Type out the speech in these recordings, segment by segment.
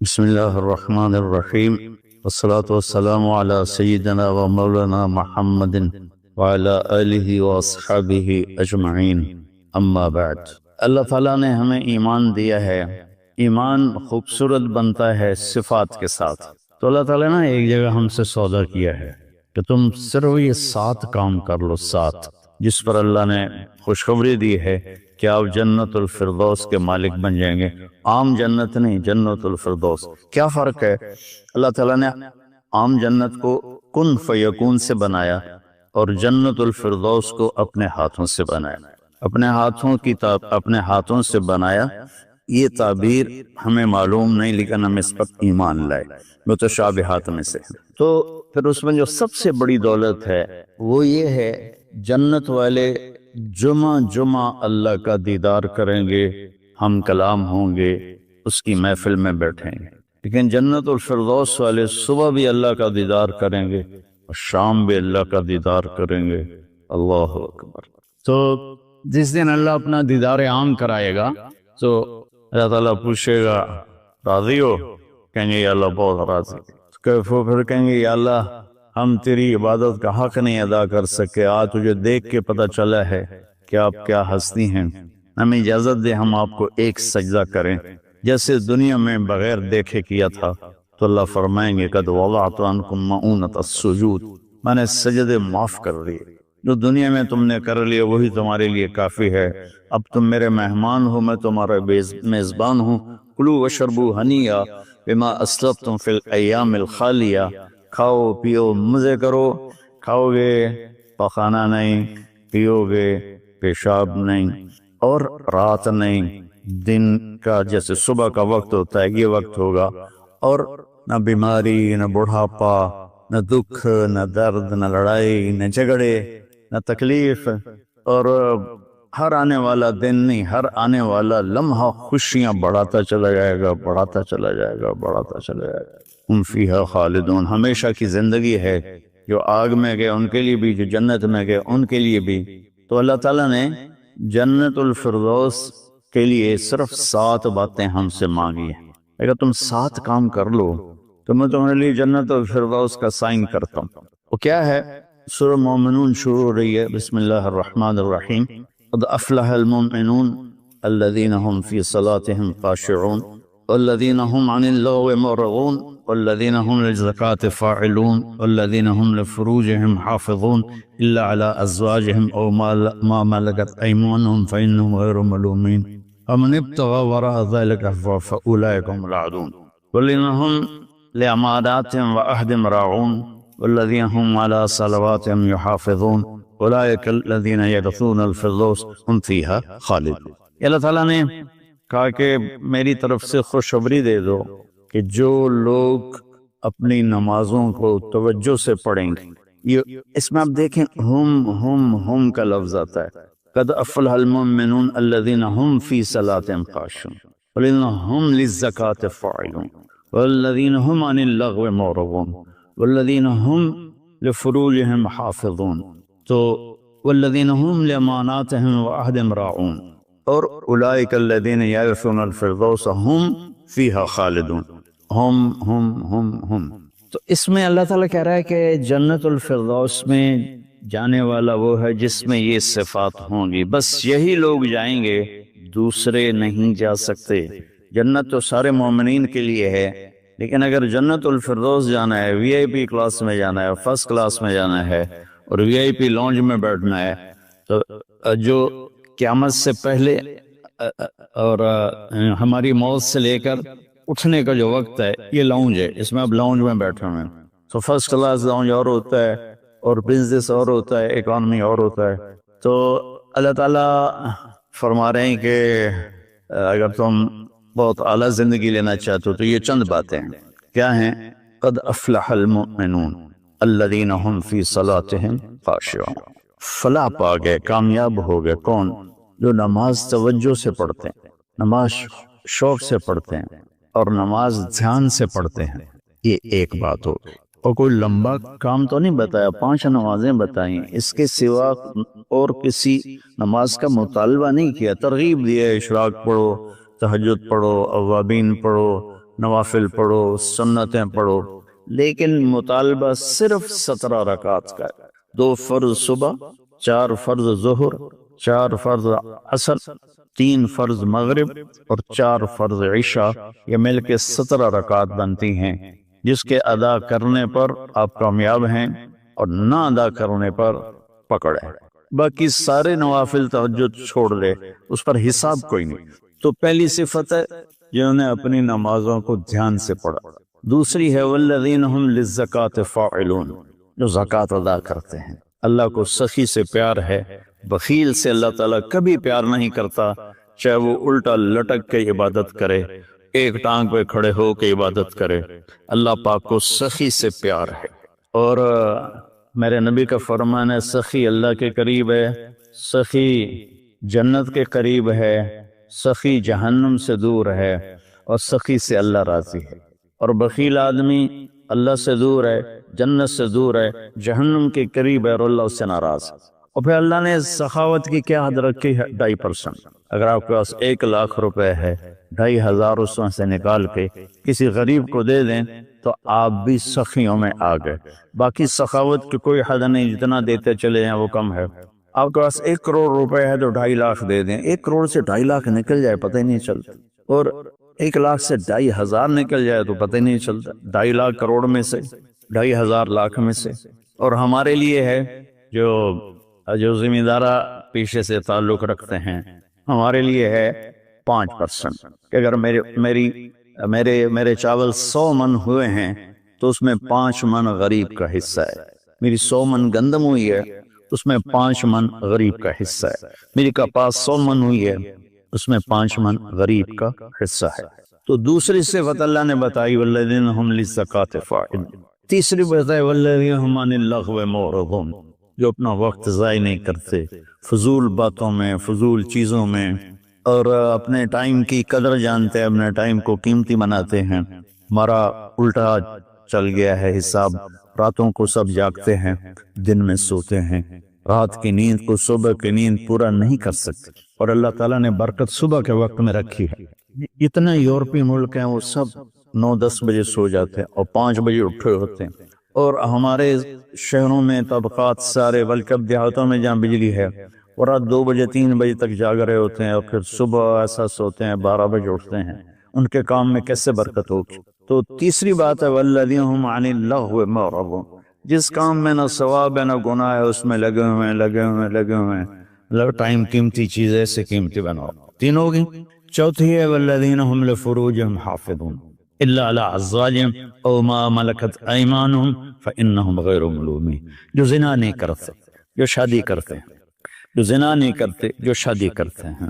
بسم اللہ الرحمن الرحیم والصلاة والسلام علی سیدنا و مولانا محمد وعلی آلہ واصحابہ اجمعین اما بعد۔ اللہ تعالیٰ نے ہمیں ایمان دیا ہے۔ ایمان خوبصورت بنتا ہے صفات کے ساتھ۔ تو اللہ تعالیٰ نے ایک جگہ ہم سے سودا کیا ہے کہ تم صرف یہ 7 کام کر لو، 7 جس پر اللہ نے خوشخبری دی ہے کہ آپ جنت الفردوس کے مالک بن جائیں گے۔ عام جنت نہیں، جنت الفردوس۔ کیا فرق ہے؟ اللہ تعالیٰ نے عام جنت کو کن فیکون سے بنایا اور جنت الفردوس کو اپنے ہاتھوں سے بنایا۔ اپنے ہاتھوں سے بنایا، یہ تعبیر ہمیں معلوم نہیں، لیکن ہم اس پر ایمان لائے، متشابہات میں سے۔ تو پھر اس میں جو سب سے بڑی دولت ہے وہ یہ ہے، جنت والے جمعہ اللہ کا دیدار کریں گے، ہم کلام ہوں گے، اس کی محفل میں بیٹھیں گے۔ لیکن جنت الفردوس والے صبح بھی اللہ کا دیدار کریں گے اور شام بھی اللہ کا دیدار کریں گے۔ اللہ اکبر۔ تو جس دن اللہ اپنا دیدار عام کرائے گا تو اللہ تعالیٰ پوچھے گا راضی ہو؟ کہیں گے یا اللہ بہت راضی۔ پھر کہیں گے یا اللہ ہم تیری عبادت کا حق نہیں ادا کر سکے، آج تجھے دیکھ کے پتہ چلا ہے کہ آپ کیا ہستی ہیں، ہمیں اجازت دے ہم آپ کو ایک سجدہ کریں جیسے دنیا میں بغیر دیکھے کیا تھا۔ تو اللہ فرمائیں گے قد وضعت عنکم مؤونۃ السجود، میں نے سجدے معاف کر دیے، جو دنیا میں تم نے کر لیا وہی تمہارے لیے کافی ہے۔ اب تم میرے مہمان ہو، میں تمہارا میزبان ہوں۔ کلوا واشربوا ہنیئا بما اسلفتم فی الایام الخالیہ، کھاؤ پیو مزے کرو، کھاؤ گے پخانہ نہیں، پیو گے پیشاب نہیں، اور رات نہیں، دن کا جیسے صبح کا وقت ہوتا ہے یہ وقت ہوگا، اور نہ بیماری، نہ بڑھاپا، نہ دکھ، نہ درد، نہ لڑائی، نہ جھگڑے، نہ تکلیف، اور ہر آنے والا دن نہیں، ہر آنے والا لمحہ خوشیاں بڑھاتا چلا جائے گا، بڑھاتا چلا جائے گا، بڑھاتا چلا جائے گا۔ ہم فیہا خالدون، ہمیشہ کی زندگی ہے، جو آگ میں گئے ان کے لیے بھی، جو جنت میں گئے ان کے لیے بھی۔ تو اللہ تعالیٰ نے جنت الفردوس کے لیے صرف 7 باتیں ہم سے مانگی ہیں۔ اگر تم 7 کام کر لو تو میں تمہارے لیے جنت الفردوس کا سائن کرتا ہوں۔ وہ کیا ہے؟ سورہ مومنون شروع ہو رہی ہے، بسم اللہ الرحمن الرحیم۔ قد افلح المؤمنون الذین هم فی صلاتهم خاشعون والذین هم عن اللغو معرضون والذین هم للزکاة فاعلون والذین هم لفروجهم حافظون الا على ازواجهم او ما ملكت ايمانهم فانهم غير ملومين ومن ابتغى وراء ذلك فاولئك هم العادون والذین هم لأماناتهم وعهدهم راعون والذین هم على صلواتهم يحافظون اولئک الذین یرثون الفردوس هم فیہا خالدون۔ اللہ تعالیٰ نے کہا کہ میری طرف سے خوشخبری دے دو کہ جو لوگ اپنی نمازوں کو توجہ سے پڑھیں گے، یہ اس میں آپ دیکھیں ہم کا لفظ آتا ہے۔ قد افلح المؤمنون الذین هم فی صلاتهم خاشعون والذین هم للزکاة فاعلون والذین هم عن اللغو معرضون والذین هم لفروجهم حافظون، تو والذین هم لأماناتهم وعهدهم راعون، اور اولئک الذین یرثون الفردوس هم فیہا خالدون۔ ہم تو اس میں اللہ تعالیٰ کہہ رہا ہے کہ جنت الفردوس میں جانے والا وہ ہے جس میں یہ صفات ہوں گی، بس یہی لوگ جائیں گے، دوسرے نہیں جا سکتے۔ جنت تو سارے مومنین کے لیے ہے، لیکن اگر جنت الفردوس جانا ہے، وی آئی پی کلاس میں جانا ہے، فرسٹ کلاس میں جانا ہے اور وی آئی پی لانج میں بیٹھنا ہے، تو جو قیامت سے پہلے اور ہماری موت سے لے کر اٹھنے کا جو وقت ہے یہ لاؤنج ہے، اس میں اب لاؤنج میں بیٹھے ہوئے ہیں۔ تو فرسٹ کلاس لاؤنج اور ہوتا ہے، اور بزنس اور ہوتا ہے، اکانومی اور ہوتا ہے۔ تو اللہ تعالیٰ فرما رہے ہیں کہ اگر تم بہت اعلیٰ زندگی لینا چاہتے ہو تو یہ چند باتیں ہیں۔ کیا ہیں؟ قد افلح المؤمنون الذین هم فی صلاتهم خاشعون، فلاح پا گئے، کامیاب ہو گئے کون؟ جو نماز توجہ سے پڑھتے ہیں، نماز شوق سے پڑھتے ہیں اور نماز دھیان سے پڑھتے ہیں۔ یہ ایک بات ہو، اور کوئی لمبا کام تو نہیں بتایا، 5 نمازیں بتائیں، اس کے سوا اور کسی نماز کا مطالبہ نہیں کیا، ترغیب دیا، اشراق پڑھو، تہجد پڑھو، اوابین پڑھو، نوافل پڑھو، سنتیں پڑھو، لیکن مطالبہ صرف 17 رکعات کا ہے۔ 2 فرض صبح، 4 فرض ظہر، 4 فرض عصر، 3 فرض مغرب اور 4 فرض عشاء، یہ مل کے 17 رکعات بنتی ہیں، جس کے ادا کرنے پر آپ کامیاب ہیں اور نہ ادا کرنے پر پکڑ ہے۔ باقی سارے نوافل تہجد چھوڑ دے، اس پر حساب کوئی نہیں۔ تو پہلی صفت ہے جنہوں نے اپنی نمازوں کو دھیان سے پڑھا۔ دوسری ہے والذین ہم للزکاۃ فاعلون، جو زکوٰۃ ادا کرتے ہیں۔ اللہ کو سخی سے پیار ہے، بخیل سے اللہ تعالیٰ کبھی پیار نہیں کرتا، چاہے وہ الٹا لٹک کے عبادت کرے، ایک ٹانگ پہ کھڑے ہو کے عبادت کرے، اللہ پاک کو سخی سے پیار ہے۔ اور میرے نبی کا فرمان ہے سخی اللہ کے قریب ہے، سخی جنت کے قریب ہے، سخی جہنم سے دور ہے، اور سخی سے اللہ راضی ہے۔ اور بخیل آدمی اللہ سے دور ہے، جنت سے دور ہے، جہنم کے قریب ہے، اور اللہ اس سے ناراض ہے۔ اور پھر اللہ نے سخاوت کی کیا حد رکھی ہے؟ 2.5%۔ اگر آپ کے پاس 1 لاکھ روپے ہے، 2,500 اس میں سے نکال کے کسی غریب کو دے دیں تو آپ بھی سخیوں میں آ گئے۔ باقی سخاوت کی کوئی حد نہیں، جتنا دیتے چلے ہیں وہ کم ہے۔ آپ کے پاس 1 کروڑ روپے ہے تو 2.5 لاکھ دے دیں، 1 کروڑ سے 2.5 لاکھ نکل جائے پتہ ہی نہیں چلتا، اور 1 لاکھ سے 2,500 نکل جائے تو پتہ ہی نہیں چلتا، 2.5 لاکھ کروڑ میں سے، 2,500 لاکھ میں سے۔ اور ہمارے لیے ہے جو ذمہ دارہ پیشے سے تعلق رکھتے ہیں، ہمارے لیے ہے 5%، کہ اگر میرے چاول 100 من ہوئے ہیں تو اس میں 5 من غریب کا حصہ ہے، میری 100 من گندم ہوئی ہے اس میں 5 من غریب کا حصہ ہے، میری کپاس 100 من ہوئی ہے اس میں 5 من غریب کا حصہ ہے۔ تو دوسری صفت اللہ نے بتائی والذین ہم للزکاۃ فاعلون۔ تیسری بتائی والذین ہم عن اللغو معرضون، جو اپنا وقت ضائع نہیں کرتے فضول باتوں میں، فضول چیزوں میں، اور اپنے ٹائم کی قدر جانتے ہیں، اپنے ٹائم کو قیمتی بناتے ہیں۔ ہمارا الٹا چل گیا ہے حساب، راتوں کو سب جاگتے ہیں، دن میں سوتے ہیں، رات کی نیند کو صبح کی نیند پورا نہیں کر سکتے، اور اللہ تعالیٰ نے برکت صبح کے وقت میں رکھی ہے۔ اتنے یورپی ملک ہیں وہ سب 9-10 بجے سو جاتے ہیں اور 5 بجے اٹھے ہوتے ہیں، اور ہمارے شہروں میں طبقات سارے، بلکہ دیہاتوں میں جہاں بجلی ہے وہ رات 2 بجے 3 بجے تک جاگ رہے ہوتے ہیں، اور پھر صبح ایسا سوتے ہیں 12 بجے اٹھتے ہیں، ان کے کام میں کیسے برکت ہوگی؟ تو تیسری بات ہے والذین ہم عن اللغو معرضون، جس کام میں نہ ثواب ہے نہ گناہ ہے اس میں لگے ہوئے ہیں، ٹائم قیمتی چیز ایسے قیمتی بناؤ۔ 3 ہوگی۔ چوتھی ہے والذین ہم لفروجہم حافظون الا علی ازواجہم او ما ملکت ایمانہم فانہم غیر ملومین، جو زنا نہیں کرتے، جو شادی کرتے ہیں، جو زنا نہیں کرتے، جو شادی کرتے ہیں۔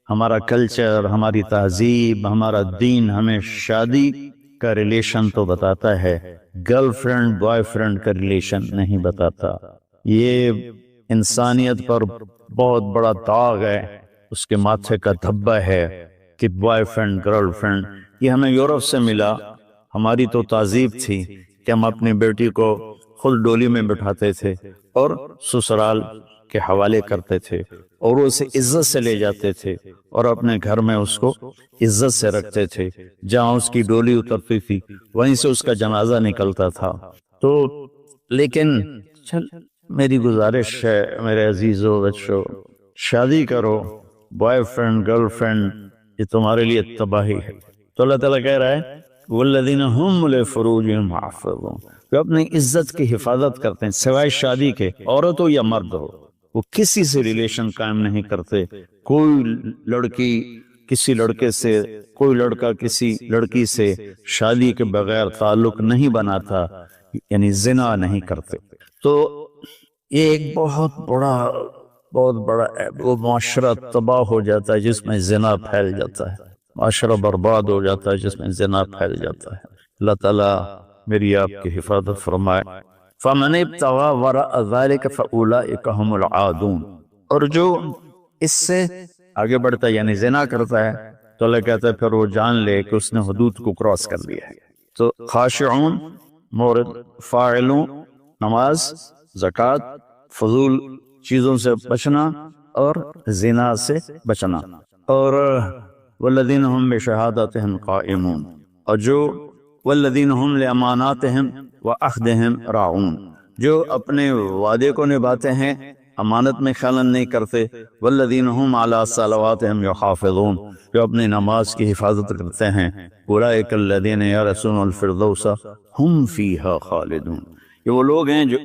ہمارا کلچر، ہماری تہذیب، ہمارا دین ہمیں شادی کا ریلیشن تو بتاتا ہے، گرل فرینڈ بوائے فرینڈ کا ریلیشن نہیں بتاتا۔ یہ انسانیت پر بہت بڑا داغ ہے، اس کے ماتھے کا دھبہ ہے کہ بوائے فرینڈ گرل فرینڈ، یہ ہمیں یورپ سے ملا۔ ہماری تو تہذیب تھی کہ ہم اپنی بیٹی کو خود ڈولی میں بٹھاتے تھے اور سسرال کے حوالے کرتے تھے، اور اسے عزت سے لے جاتے تھے اور اپنے گھر میں اس کو عزت سے رکھتے تھے، جہاں اس کی ڈولی اترتی تھی وہیں سے اس کا جنازہ نکلتا تھا۔ تو لیکن میری گزارش ہے میرے عزیزو بچو، شادی کرو، بوائے فرینڈ گرل فرینڈ یہ تمہارے لیے تباہی ہے۔ تو اللہ تعالیٰ کہہ رہا ہے والذین ہم لفروجہم حافظون، جو اپنی عزت کی حفاظت کرتے ہیں سوائے شادی کے، عورت ہو یا مرد ہو، وہ کسی سے ریلیشن قائم نہیں کرتے۔ کوئی لڑکی کسی لڑکے سے، کوئی لڑکا کسی لڑکی سے شادی کے بغیر تعلق نہیں بناتا، یعنی زنا نہیں کرتے۔ تو یہ ایک بہت بڑا وہ معاشرہ تباہ ہو جاتا ہے جس میں زنا پھیل جاتا ہے، معاشرہ برباد ہو جاتا ہے جس میں زنا پھیل جاتا ہے۔ اللہ تعالیٰ میری آپ کی حفاظت فرمائے۔ فَمَنِ ابْتَغَىٰ وَرَاءَ ذَلِكَ فَأُولَٰئِكَ هُمُ الْعَادُونَ، اور جو اس سے آگے بڑھتا ہے یعنی زنا کرتا ہے تو اللہ کہتا ہے پھر وہ جان لے کہ اس نے حدود کو کراس کر دیا ہے۔ تو خاشعون، مورد، فاعلون، نماز، زکوٰۃ، فضول چیزوں سے بچنا اور زنا سے بچنا، اور والذین هم بشہادتہم قائمون، اور جو والذین هم لاماناتہم وعہدہم راعون، جو اپنے وعدے کو نبھاتے ہیں، امانت میں خیانت نہیں کرتے، والذین هم علی صلواتہم یحافظون، جو اپنی نماز کی حفاظت کرتے ہیں، اولئک الذین یرثون الفردوس ہم فیہا خالدون، یہ وہ لوگ ہیں جو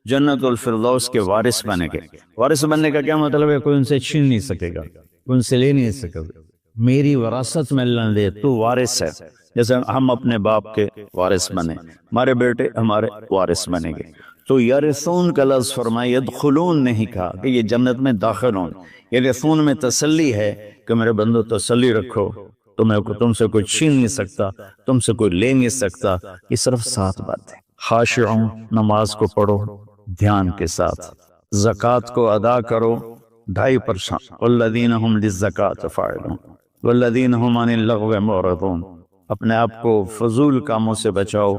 جنت الفردوس کے وارث بنے گے۔ وارث بننے کا کیا مطلب ہے؟ کوئی ان سے چھین نہیں سکے گا، کوئی ان سے لے نہیں سکے گا، میری وراثت میں اللہ نے دے، تو وارث ہے، جیسے ہم اپنے باپ کے وارث بنے، ہمارے بیٹے ہمارے وارث بنے گے۔ تو یرثون کا لفظ فرمائے، یدخلون نہیں کہا کہ یہ جنت میں داخل ہوں۔ یرثون میں تسلی ہے کہ میرے بندو تسلی رکھو، تم سے کوئی چھین نہیں سکتا، تم سے کوئی لے نہیں سکتا۔ یہ صرف 7 باتیں۔ خاشعون، نماز کو پڑھو دھیان کے ساتھ، زکوٰۃ کو ادا کرو 2.5%، والذین هم للزکاۃ فاعلون والذین هم عن اللغو معرضون، اپنے آپ کو فضول کاموں سے بچاؤ،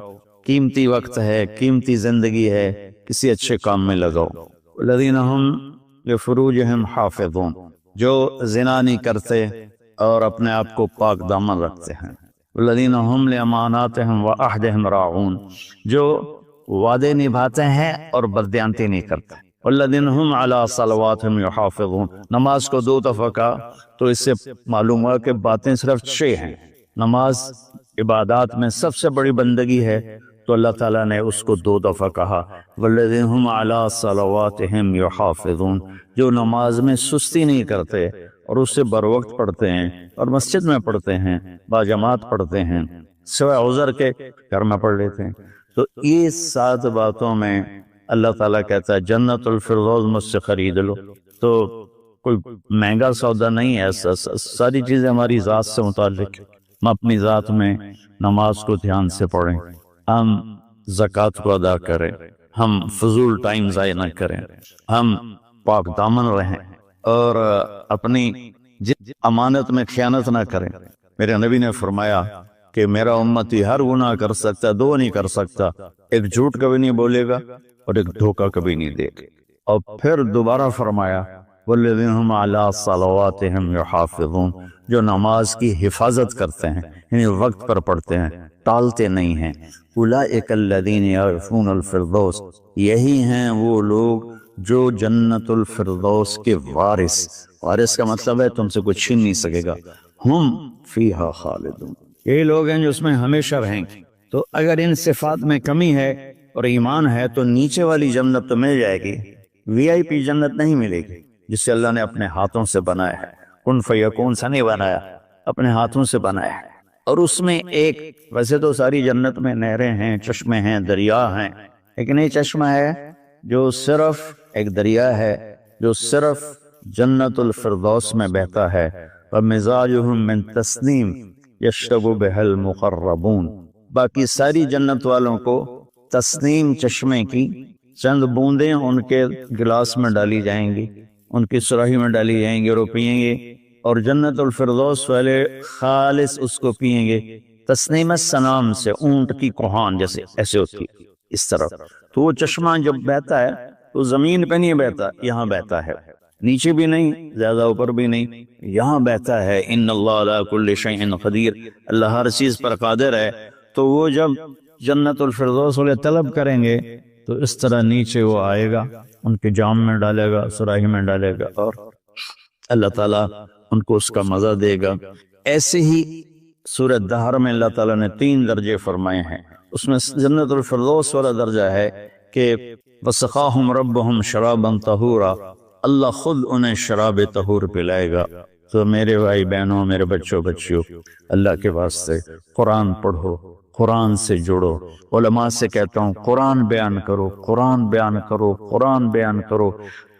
قیمتی وقت ہے، قیمتی زندگی ہے، کسی اچھے کام میں لگاؤ۔ والذین هم لفروجہم حافظون، جو زنا نہیں کرتے اور اپنے آپ کو پاک دامن رکھتے ہیں۔ والذین هم لاماناتہم وعہدہم راعون، جو وعدے نبھاتے ہیں اور بددیانتی نہیں کرتے۔ والذین هم علی صلواتہم یحافظون، نماز کو 2 دفعہ کہا تو اس سے معلوم ہوا کہ باتیں صرف 6 ہیں۔ نماز عبادات میں سب سے بڑی بندگی ہے، تو اللہ تعالیٰ نے اس کو 2 دفعہ کہا، والذین هم علی صلواتہم یحافظون، جو نماز میں سستی نہیں کرتے اور اسے بروقت پڑھتے ہیں اور مسجد میں پڑھتے ہیں، باجماعت پڑھتے ہیں، سوائے عذر کے گھر میں پڑھ لیتے ہیں۔ تو یہ 7 باتوں میں اللہ تعالیٰ کہتا ہے جنت الفردوس مجھ سے خرید لو۔ تو کوئی مہنگا سودا نہیں ہے، ساری چیزیں ہماری ذات سے متعلق۔ ہم اپنی ذات میں نماز کو دھیان سے پڑھیں، ہم زکوٰۃ کو ادا کریں، ہم فضول ٹائم ضائع نہ کریں، ہم پاک دامن رہیں اور اپنی امانت میں خیانت نہ کریں۔ میرے نبی نے فرمایا کہ میرا امتی ہر گناہ کر سکتا، 2 نہیں کر سکتا، ایک جھوٹ کبھی نہیں بولے گا اور ایک دھوکہ کبھی نہیں دے گا۔ اور پھر دوبارہ فرمایا والذین هم علی صلواتہم یحافظون، جو نماز کی حفاظت کرتے ہیں، یعنی وقت پر پڑھتے ہیں، ٹالتے نہیں ہیں۔ اولئک الذین یرثون الفردوس، یہی ہیں وہ لوگ جو جنت الفردوس کے وارث کا مطلب ہے تم سے کوئی چھین نہیں سکے گا، ہم فیہا خالدون، یہی لوگ ہیں جو اس میں ہمیشہ رہیں گے۔ تو اگر ان صفات میں کمی ہے اور ایمان ہے تو نیچے والی جنت تو مل جائے گی، VIP جنت نہیں ملے گی، جسے اللہ نے اپنے ہاتھوں سے بنایا ہے، کن فیکون سے نہیں بنایا، اپنے ہاتھوں سے بنایا ہے۔ اور اس میں ایک، ویسے تو ساری جنت میں نہریں ہیں، چشمے ہیں، دریا ہیں، لیکن ایک چشمہ ہے جو صرف ایک دریا ہے جو صرف جنت الفردوس میں بہتا ہے، وَمِزَاجُهُم مِّن تَسْنِيمٍ يَشْرَبُ بِهَا الْمُقَرَّبُونَ، باقی ساری جنت والوں کو تسنیم چشمے کی چند بوندیں ان کے گلاس میں ڈالی جائیں گی، ان کی سراہی میں ڈالی جائیں گی اور وہ پیئیں گے، اور جنت الفردوس والے خالص اس کو پیئیں گے، تسنیم السنام سے، اونٹ کی کوہان جیسے ایسے ہوتی ہے اس طرف۔ تو وہ چشمہ جب بہتا ہے تو زمین پہ نہیں بہتا، یہاں بہتا ہے، نیچے بھی نہیں، زیادہ اوپر بھی نہیں، یہاں بہتا ہے۔ ان اللہ علی کل شیء قدیر، اللہ ہر چیز پر قادر ہے۔ تو وہ جب جنت الفردوس والے طلب کریں گے تو اس طرح نیچے وہ آئے گا، ان کے جام میں ڈالے گا، سراہی میں ڈالے گا، اور اللہ تعالیٰ ان کو اس کا مزہ دے گا۔ ایسے ہی سورہ دہر میں اللہ تعالیٰ نے 3 درجے فرمائے ہیں، اس میں جنت الفردوس والا درجہ ہے کہ وَسَقَاهُمْ رَبُّهُمْ شَرَابًا طَهُورًا، اللہ خود انہیں شراب طہور پلائے گا۔ تو میرے بھائی بہنوں، میرے بچوں، اللہ کے واسطے قرآن پڑھو، قرآن سے جڑو۔ علماء سے کہتا ہوں قرآن بیان کرو، قرآن بیان کرو، قرآن بیان کرو،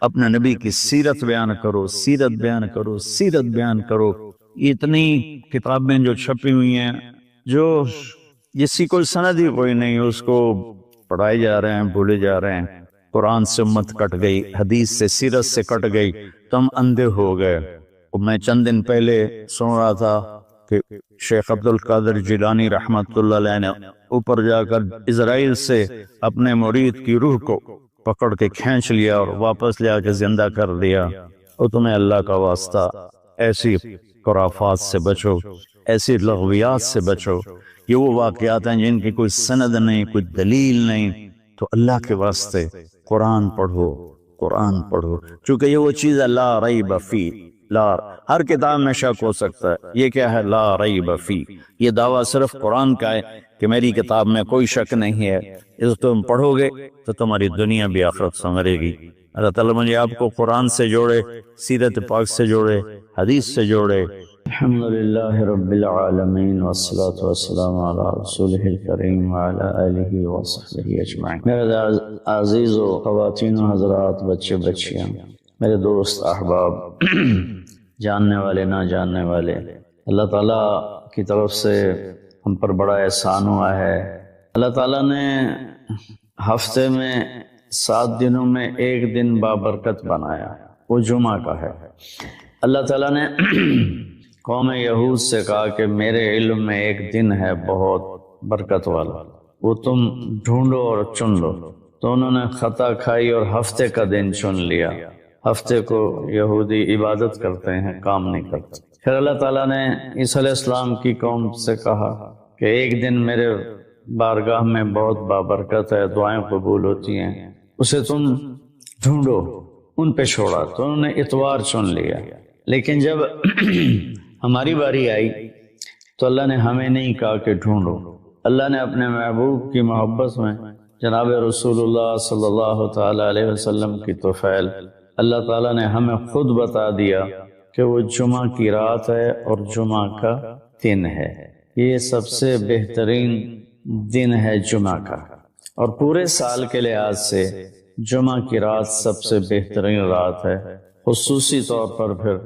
اپنے نبی کی سیرت بیان کرو، سیرت بیان کرو، سیرت بیان کرو۔ اتنی کتابیں جو چھپی ہوئی ہیں، جو جس کی کوئی سند ہی کوئی نہیں، اس کو پڑھائے جا رہے ہیں، بھولے جا رہے ہیں۔ قرآن سے امت کٹ گئی، حدیث سے، سیرت سے کٹ گئی، تو ہم اندھے ہو گئے۔ میں چند دن پہلے سن رہا تھا کہ شیخ عبد القادر جیلانی رحمت اللہ علیہ نے اوپر جا کر اسرائیل سے اپنے مرید کی روح کو پکڑ کے کھینچ لیا اور واپس لے کے زندہ کر دیا۔ اور تمہیں اللہ کا واسطہ ایسی خرافات سے بچو، ایسی لغویات سے بچو۔ یہ وہ واقعات ہیں جن کی کوئی سند نہیں، کوئی دلیل نہیں، تو اللہ کے واسطے قرآن پڑھو، قرآن پڑھو، چونکہ یہ وہ چیز ہے لا ریب فی، ہر کتاب میں شک ہو سکتا ہے، یہ کیا ہے؟ لا ریب فی، یہ دعویٰ صرف قرآن کا ہے کہ میری کتاب میں کوئی شک نہیں ہے، اس تم پڑھو گے تو تمہاری دنیا بھی آخرت سنورے گی۔ اللہ تعالیٰ مجھے آپ کو قرآن سے جوڑے، سیرت پاک سے جوڑے، حدیث سے جوڑے۔ الحمدللہ رب العالمین والصلاة والسلام علی رسولہ الکریم وعلی آلہ وصحبہ اجمعین۔ میرے عزیز و خواتین و حضرات، بچے بچیاں، میرے دوست احباب، جاننے والے نہ جاننے والے، اللہ تعالیٰ کی طرف سے ہم پر بڑا احسان ہوا ہے۔ اللہ تعالیٰ نے ہفتے میں 7 دنوں میں ایک دن بابرکت بنایا، وہ جمعہ کا ہے۔ اللہ تعالیٰ نے قوم یہود سے کہا کہ میرے علم میں ایک دن ہے بہت برکت والا، وہ تم ڈھونڈو اور چن لو۔ تو انہوں نے خطا کھائی اور ہفتے کا دن چن لیا۔ ہفتے کو یہودی عبادت کرتے ہیں، کام نہیں کرتے۔ پھر اللہ تعالیٰ نے عیسیٰ علیہ السلام کی قوم سے کہا کہ ایک دن میرے بارگاہ میں بہت بابرکت ہے، دعائیں قبول ہوتی ہیں، اسے تم ڈھونڈو۔ ان پہ چھوڑا تو انہوں نے اتوار چن لیا۔ لیکن جب ہماری باری آئی تو اللہ نے ہمیں نہیں کہا کہ ڈھونڈو، اللہ نے اپنے محبوب کی محبت میں جناب رسول اللہ صلی اللہ تعالیٰ علیہ وسلم کی توفیل، اللہ تعالیٰ نے ہمیں خود بتا دیا کہ وہ جمعہ کی رات ہے اور جمعہ کا دن ہے۔ یہ سب سے بہترین دن ہے جمعہ کا، اور پورے سال کے لحاظ سے جمعہ کی رات سب سے بہترین رات ہے۔ خصوصی طور پر پھر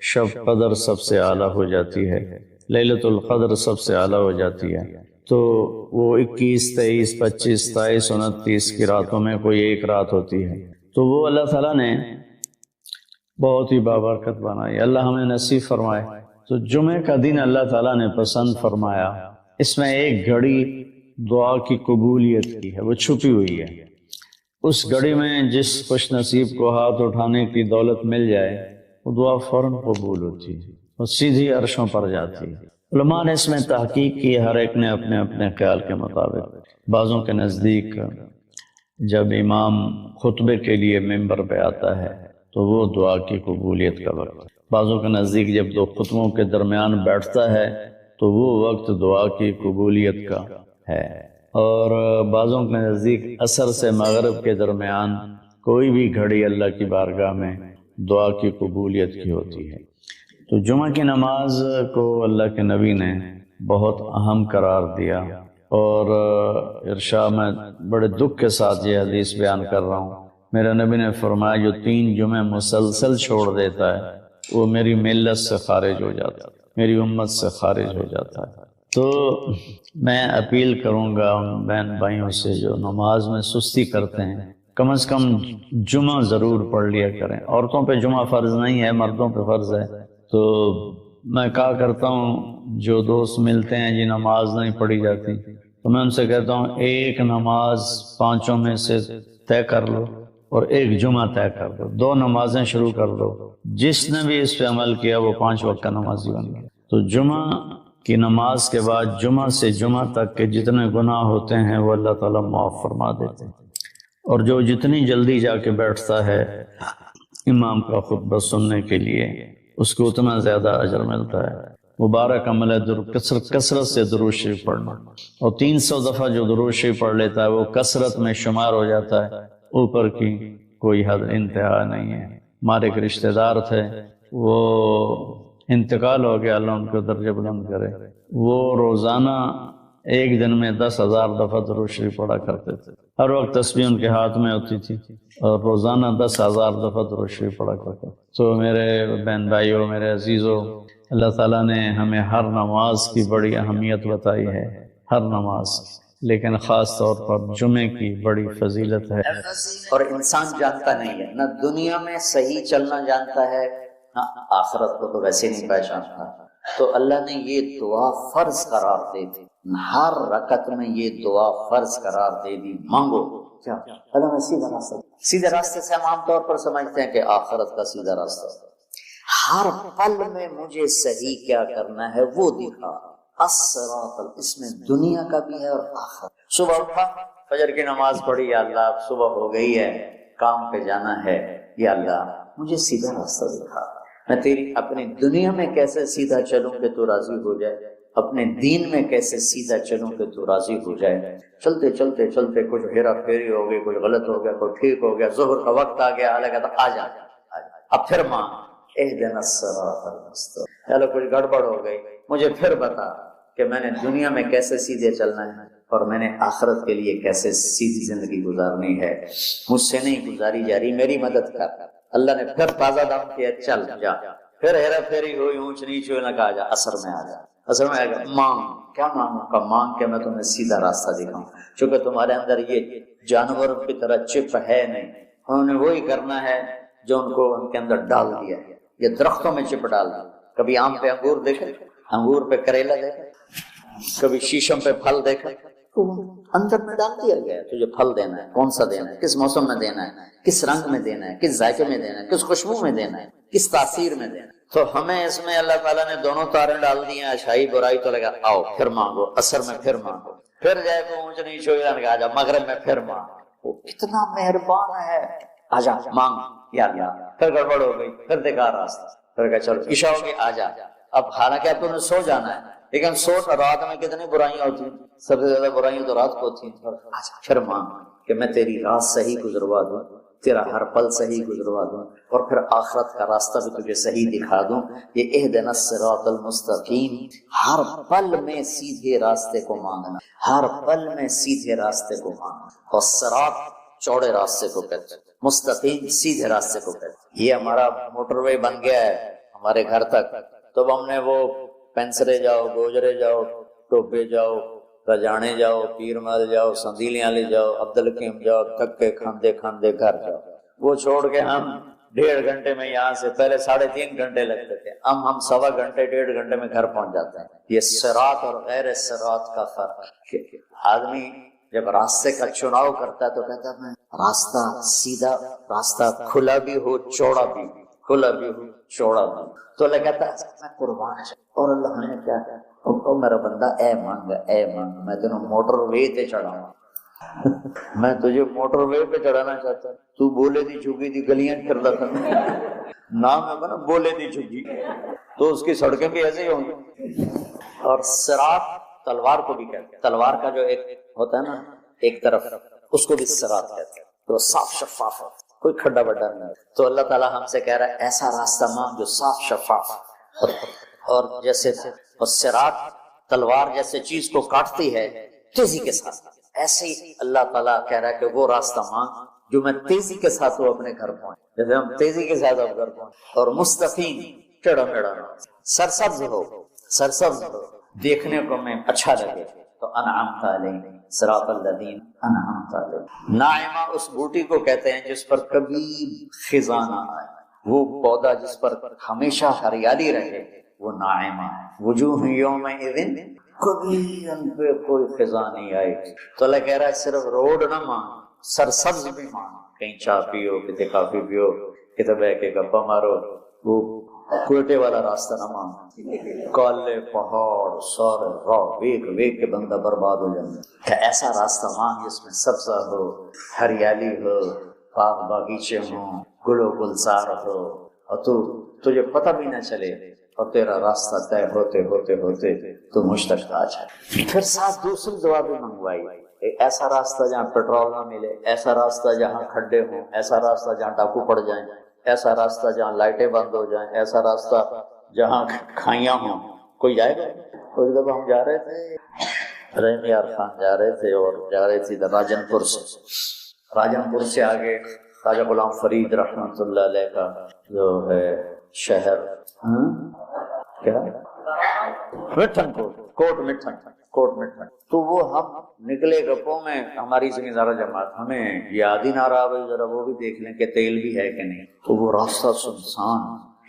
شب قدر سب سے اعلیٰ ہو جاتی ہے، لیلۃ القدر سب سے اعلیٰ ہو جاتی ہے۔ تو وہ 21، 23، 25، 27، 29 کی راتوں میں کوئی ایک رات ہوتی ہے، تو وہ اللہ تعالیٰ نے بہت ہی بابرکت بنائی، اللہ ہمیں نصیب فرمائے۔ تو جمعے کا دن اللہ تعالیٰ نے پسند فرمایا، اس میں ایک گھڑی دعا کی قبولیت کی ہے، وہ چھپی ہوئی ہے۔ اس گھڑی میں جس خوش نصیب کو ہاتھ اٹھانے کی دولت مل جائے، وہ دعا فوراً قبول ہوتی ہے، وہ سیدھی عرشوں پر جاتی ہے۔ علماء نے اس میں تحقیق کی، ہر ایک نے اپنے اپنے خیال کے مطابق۔ بعضوں کے نزدیک جب امام خطبے کے لیے ممبر پہ آتا ہے تو وہ دعا کی قبولیت کا وقت ہے۔ بعضوں کے نزدیک جب 2 خطبوں کے درمیان بیٹھتا ہے تو وہ وقت دعا کی قبولیت کا ہے، اور بعضوں کے نزدیک عصر سے مغرب کے درمیان کوئی بھی گھڑی اللہ کی بارگاہ میں دعا کی قبولیت کی ہوتی ہے۔ تو جمعہ کی نماز کو اللہ کے نبی نے بہت اہم قرار دیا، اور ارشاد میں بڑے دکھ کے ساتھ یہ حدیث بیان کر رہا ہوں۔ میرے نبی نے فرمایا جو 3 جمعے مسلسل چھوڑ دیتا ہے وہ میری ملت سے خارج ہو جاتا ہے، میری امت سے خارج ہو جاتا ہے۔ تو میں اپیل کروں گا ان بہن بھائیوں سے جو نماز میں سستی کرتے ہیں، کم از کم جمعہ ضرور پڑھ لیا کریں۔ عورتوں پہ جمعہ فرض نہیں ہے، مردوں پہ فرض ہے۔ تو میں کہا کرتا ہوں جو دوست ملتے ہیں جی نماز نہیں پڑھی جاتی، تو میں ان سے کہتا ہوں ایک نماز 5 میں سے طے کر لو اور ایک جمعہ طے کر دو، 2 نمازیں شروع کر دو۔ جس نے بھی اس پہ عمل کیا وہ 5 وقت کا نمازی بن گیا۔ تو جمعہ کی نماز کے بعد جمعہ سے جمعہ تک کے جتنے گناہ ہوتے ہیں وہ اللہ تعالیٰ معاف فرما دیتے ہیں، اور جو جتنی جلدی جا کے بیٹھتا ہے امام کا خطبہ سننے کے لیے اس کو اتنا زیادہ اجر ملتا ہے۔ مبارک عمل ہے کثرت سے درود شریف پڑھنا، اور 300 دفعہ جو درود شریف پڑھ لیتا ہے وہ کثرت میں شمار ہو جاتا ہے، اوپر کی کوئی حد انتہا نہیں ہے۔ ہمارے ایک رشتہ دار تھے، وہ انتقال ہو گیا، اللہ ان کو درجہ بلند کرے۔ وہ روزانہ ایک دن میں 10,000 دفعہ درود شریف پڑھا کرتے تھے، ہر وقت تسبیح ان کے ہاتھ میں ہوتی تھی، اور روزانہ 10,000 دفعہ درود شریف پڑھا کرتے۔ تو میرے بہن بھائیوں، میرے عزیزوں، اللہ تعالیٰ نے ہمیں ہر نماز کی بڑی اہمیت بتائی ہے، ہر نماز، لیکن خاص طور پر جمعے کی بڑی فضیلت ہے۔ اور انسان جانتا نہیں ہے، نہ دنیا میں صحیح چلنا جانتا ہے، نہ آخرت کو تو ویسے نہیں پہچانتا۔ تو اللہ نے یہ دعا فرض قرار دے دی، ہر رکعت میں یہ دعا فرض قرار دے دی، مانگو کیا اللہ میں سیدھا راستے سے ہم عام طور پر سمجھتے ہیں کہ آخرت کا سیدھا راستہ، ہر پل میں مجھے صحیح کیا کرنا ہے وہ دکھا. الصراط، اس میں دنیا کا بھی ہے اور آخرت. صبح اٹھا، فجر کی نماز پڑھی، یا اللہ اب صبح ہو گئی ہے، کام پہ جانا ہے، یا اللہ مجھے سیدھا راستہ دکھا. میں تیری اپنی دنیا میں کیسے سیدھا چلوں کہ تو راضی ہو جائے، اپنے دین میں کیسے سیدھا چلوں کہ تو راضی ہو جائے. چلتے چلتے چلتے کچھ ہیرا پھیری ہو گئی، کچھ غلط ہو گیا، کوئی ٹھیک ہو گیا، ظہر کا وقت آ گیا، اللہ کہتا آ جا. اب پھر ماں اہدنا الصراط المستقیم، چلو کچھ گڑبڑ ہو گئی، مجھے پھر بتا کہ میں نے دنیا میں کیسے سیدھے چلنا ہے اور میں نے آخرت کے لیے کیسے سیدھی زندگی گزارنی ہے. مجھ سے نہیں گزاری جا رہی، میری مدد کر. اللہ نے پھر تازہ دم کیا، چل جا. پھر ہیرا پھیری ہوئی، اونچ نیچ ہوئی، نہ کہا جا اثر میں آ جا. اثر میں آ گیا، مانگ. کیا مانگوں کا؟ مانگ کے میں تمہیں سیدھا راستہ دکھاؤں. چونکہ تمہارے اندر یہ جانوروں کی طرح چپ ہے نہیں، انہوں نے وہی کرنا ہے جو ان کو ان کے اندر ڈال دیا ہے. یہ درختوں میں چپ ڈال دیا. کبھی آم پہ انگور دیکھے، انگور پہ کریلا دیکھے، کبھی شیشم پہ پھل دیکھا، اندر میں ڈال دیا گیا تجھے پھل دینا ہے، کون سا دینا ہے، کس موسم میں دینا ہے، کس رنگ میں دینا ہے، کس ذائقے میں دینا ہے، کس خوشبو میں دینا ہے، کس تاثیر میں دینا ہے. تو ہمیں اس میں اللہ تعالیٰ نے دونوں تاریں ڈال دی ہیں، اچھائی برائی. تو لگا آؤ پھر مانگو، اثر میں پھر مانگو، پھر جائے تو اونچ نیچ ہو جانے کا، آجا مغرب میں پھر مانگو. وہ کتنا مہربان ہے. آجا مانگ یا اللہ. پھر گڑبڑ ہو گئی، پھر دیکھا راستہ، پھر کہا چلو عشاء ہوگی آجا. اب حالانکہ اب تمہیں سو جانا ہے، لیکن سوچ رات میں کتنی برائیاں ہوتی ہیں، سب سے زیادہ برائیاں تو رات کو ہوتی ہیں. پھر مانگ کہ میں تیری رات صحیح گزروا دوں، تیرا ہر پل صحیح گزروا دوں، اور پھر آخرت کا راستہ بھی تجھے صحیح دکھا دوں. یہ اہدنا الصراط المستقیم، ہر پل میں سیدھے راستے کو مانگنا، ہر پل میں سیدھے راستے کو مانگنا. اور صراط چوڑے راستے کو کہتے ہیں، مستقیم سیدھے راستے کو کہتے ہیں. یہ ہمارا موٹر وے بن گیا ہے ہمارے گھر تک. تو ہم نے وہ پینسرے جاؤ، گوجرے جاؤ، ٹوپے جاؤ، رجانے جاؤ، پیر مال جاؤ، سندیلیاں لے جاؤ، عبدالحکیم جاؤ، تھکے کھاندے کھاندے گھر جاؤ. وہ چھوڑ کے ہم 1.5 گھنٹے میں یہاں سے، پہلے 3.5 گھنٹے لگتے تھے، ہم 1.25 گھنٹے 1.5 گھنٹے میں گھر پہنچ جاتے ہیں. یہ صراط اور غیر صراط کا فرق. آدمی جب راستے کا چناؤ کرتا ہے تو کہتا ہے میں راستہ سیدھا، راستہ کھلا بھی ہو چوڑا بھی ہو، کھلا بھی ہو چوڑا بھی ہو. تو اللہ کہتا ہے میں قربان. اور اللہ نے کیا کہا، میرا بندہ اے مانگ، اے مانگ، میں تینوں موٹر وے تے چڑھاؤں. میں تجھے موٹر وے پہ چڑھانا چاہتا ہوں. تو بولے دی جھگی دی گلیاں پھر رہتا نام ہے نا، بولے دی جھگی، تو اس کی سڑکیں بھی ایسے ہی ہوں گی. اور صراط تلوار کو بھی کہتے ہیں. تلوار کا جو ایک ہوتا ہے نا ایک طرف، اس کو بھی صراط کہتے ہیں. تو صاف شفاف ہے، کوئی کھڈا بڈا نہیں. تو اللہ تعالیٰ ہم سے کہہ رہا ہے ایسا راستہ مانگ جو صاف شفاف. اور جیسے اور صراط تلوار جیسے چیز کو کاٹتی ہے تیزی کے ساتھ، ایسے ہی اللہ تعالیٰ کہہ رہا ہے کہ وہ راستہ مانگ جو میں تیزی کے ساتھ وہ اپنے گھر پہنچ، جیسے ہم تیزی کے ساتھ اب گھر پہنچ. اور مستقیم، ٹیڑھا میڑھا، سرسبز ہو، سرسبز ہو، دیکھنے کو میں اچھا لگے. تو انعمت علیہم صراط الذین انعمت علیہم. ناعمہ اس بوٹی کو کہتے ہیں جس پر کبھی خزاں نہ آئے، وہ پودا جس پر ہمیشہ ہریالی رہے، وہ ناعمہ ہے. وجوہ یومئذ، کبھی ان پہ کوئی خزاں نہیں آئی. تو اللہ کہہ رہا ہے صرف روڈ نہ مانگ، سرسبز بھی مانگ. کہیں چائے پیو، کتے کافی پیو، کتے بہ کے گپا مارو. وہ کوئٹے والا راستہ نہ مانگ، کالے پہاڑ سارے راہ ویک ویک کے بندہ برباد ہو جائے. کہ ایسا راستہ مانگ جس میں سبزہ ہو، ہریالی ہو، باغ باغیچے ہوں، گل و گلزار ہو، اور تجھے پتہ بھی نہ چلے، اور تیرا راستہ طے ہوتے ہوتے ہوتے تو مجھ تک آ جائے. پھر ساتھ دوسری دعا بھی منگوائی، ایسا راستہ جہاں پیٹرول نہ ملے، ایسا راستہ جہاں کھڈے ہوں، ایسا راستہ جہاں ڈاکو پڑ جائیں، ایسا راستہ جہاں لائٹیں بند ہو جائیں، ایسا راستہ جہاں کھائیاں ہوں. کوئی جائے گا؟ کوئی جب ہم جا رہے تھے، رحیم یار خان جا رہے تھے، اور جا رہے تھے راجن پور سے آگے خواجہ غلام فرید رحمۃ اللہ علیہ کا جو ہے شہر، کیا مٹھن کوٹ مٹھن. تو وہ ہم نکلے گپوں میں، ہماری زمیندارہ جماعت، ہمیں یاد ہی نہ رہا بھائی ذرا وہ بھی دیکھ لیں کہ تیل بھی ہے کہ نہیں. تو وہ راستہ سنسان،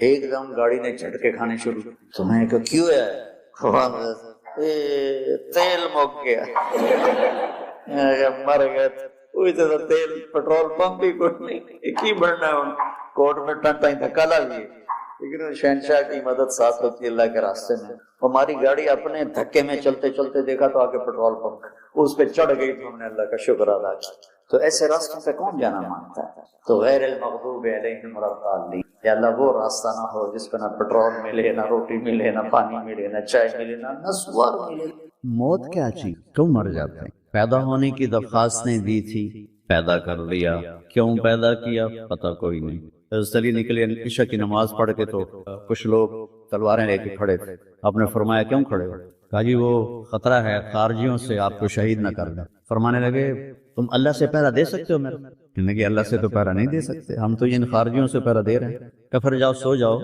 ایک دم گاڑی نے جھٹکے کھانے شروع. تو میں کہا کیوں ہے؟ تیل مک گیا. مر گئے. وہی تو تیل، پیٹرول پمپ بھی کوئی نہیں، ایک ہی بڑھنا ہے. کوٹ مٹن تائیں دھکا لا لیے، لیکن شہنشاہ کی مدد ساتھ ہوتی ہے اللہ کے راستے میں. ہماری گاڑی اپنے دھکے میں چلتے چلتے دیکھا تو آگے پیٹرول پمپ اس پہ چڑھ گئی تو ہم نے اللہ کا شکر ادا کیا. تو ایسے راستوں پہ کون جانا مانگتا ہے؟ تو غیر المغضوب علیہم ولا الضالین، یا اللہ وہ راستہ نہ ہو جس پہ نہ پیٹرول ملے، نہ روٹی ملے، نہ پانی ملے، نہ چائے ملے، نہ سوار ملے. موت کیا چیز، کیوں مر جاتے ہیں؟ پیدا ہونے کی درخواست نے دی تھی، پیدا کر لیا، کیوں پیدا کیا پتہ کوئی نہیں. حضرت نکلے عشاء کی نماز پڑھ کے تو کچھ لوگ تلواریں لے کے کھڑے تھے. آپ نے فرمایا کیوں کھڑے ہو؟ کہا جی وہ خطرہ ہے خارجیوں سے، آپ کو شہید نہ کر دیں. فرمانے لگے تم اللہ سے پہرا دے سکتے ہو؟ میرا کہنے کہ اللہ سے تو پہرا نہیں دے سکتے، ہم تو ان خارجیوں سے پہرا دے رہے ہیں. کہ پھر جاؤ سو جاؤ،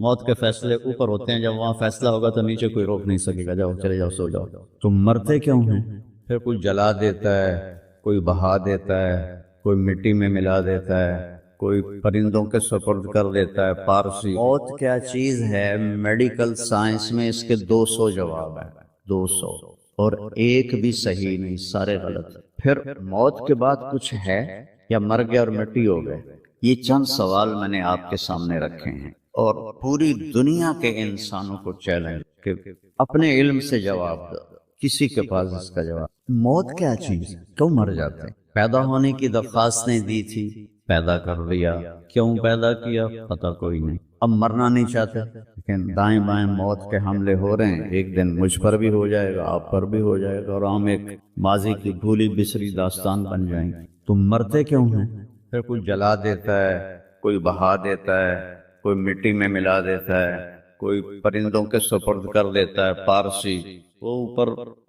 موت کے فیصلے اوپر ہوتے ہیں، جب وہاں فیصلہ ہوگا تو نیچے کوئی روک نہیں سکے گا. جاؤ چلے جاؤ سو جاؤ. تم مرتے کیوں ہیں؟ پھر کوئی جلا دیتا ہے، کوئی بہا دیتا ہے، کوئی مٹی میں ملا دیتا ہے، کوئی پرندوں کے سپرد کر دیتا ہے. پارسی موت کیا چیز ہے، میڈیکل سائنس میں اس کے 200 جواب ہیں، 200، اور ایک بھی صحیح نہیں، سارے غلط. پھر موت کے بعد کچھ ہے یا مر گئے اور مٹی ہو گئے؟ یہ چند سوال میں نے آپ کے سامنے رکھے ہیں اور پوری دنیا کے انسانوں کو چیلنج کہ اپنے علم سے جواب دو. کسی کے پاس اس کا جواب. موت کیا چیز، کیوں مر جاتے ہیں؟ پیدا ہونے کی درخواست نے دی تھی، پیدا کر لیا، کیوں پیدا کیا پتہ کوئی نہیں. اب مرنا نہیں چاہتے، لیکن دائیں بائیں موت کے حملے ہو رہے ہیں. ایک دن مجھ پر بھی ہو جائے گا، آپ پر بھی ہو جائے گا، اور ہم ایک ماضی کی بھولی بسری داستان بن جائیں گے. تم مرتے کیوں ہیں؟ پھر کوئی جلا دیتا ہے، کوئی بہا دیتا ہے، کوئی مٹی میں ملا دیتا ہے، کوئی پرندوں کے سپرد کر دیتا ہے. پارسی وہ اوپر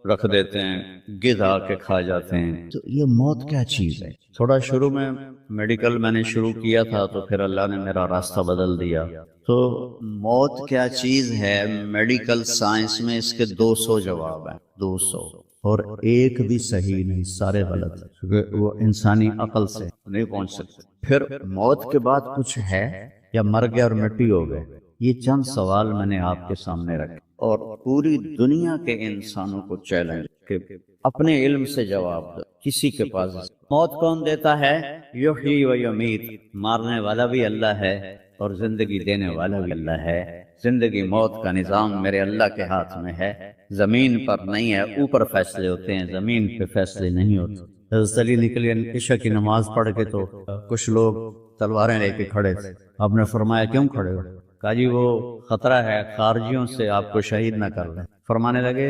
رکھ دیتے ہیں، گدھ آ کے کھا جاتے ہیں. تو یہ موت کیا چیز ہے؟ تھوڑا شروع میں میڈیکل میں نے شروع کیا تھا تو پھر اللہ نے میرا راستہ بدل دیا. تو موت کیا چیز ہے، میڈیکل سائنس میں اس کے 200 جواب ہیں، 200، اور ایک بھی صحیح نہیں، سارے غلط ہیں، کیونکہ وہ انسانی عقل سے نہیں پہنچ سکتے. پھر موت کے بعد کچھ ہے یا مر گئے اور مٹی ہو گئے؟ یہ چند سوال میں نے آپ کے سامنے رکھے اور پوری دنیا کے انسانوں کو چیلنج کہ اپنے علم سے جواب دو. کسی کے پاس موت کون دیتا ہے؟ یحیی و یمیت، مارنے والا بھی اللہ ہے اور زندگی دینے والا بھی اللہ ہے. زندگی موت کا نظام میرے اللہ کے ہاتھ میں ہے، زمین پر نہیں ہے. اوپر فیصلے ہوتے ہیں، زمین پہ فیصلے نہیں ہوتے. حضرت علی نکلے عشاء کی نماز پڑھ کے تو کچھ لوگ تلواریں لے کے کھڑے تھے. آپ نے فرمایا کیوں کھڑے ہو؟ کہا جی وہ خطرہ ہے خارجیوں سے، آپ کو شہید نہ کر لیں. فرمانے لگے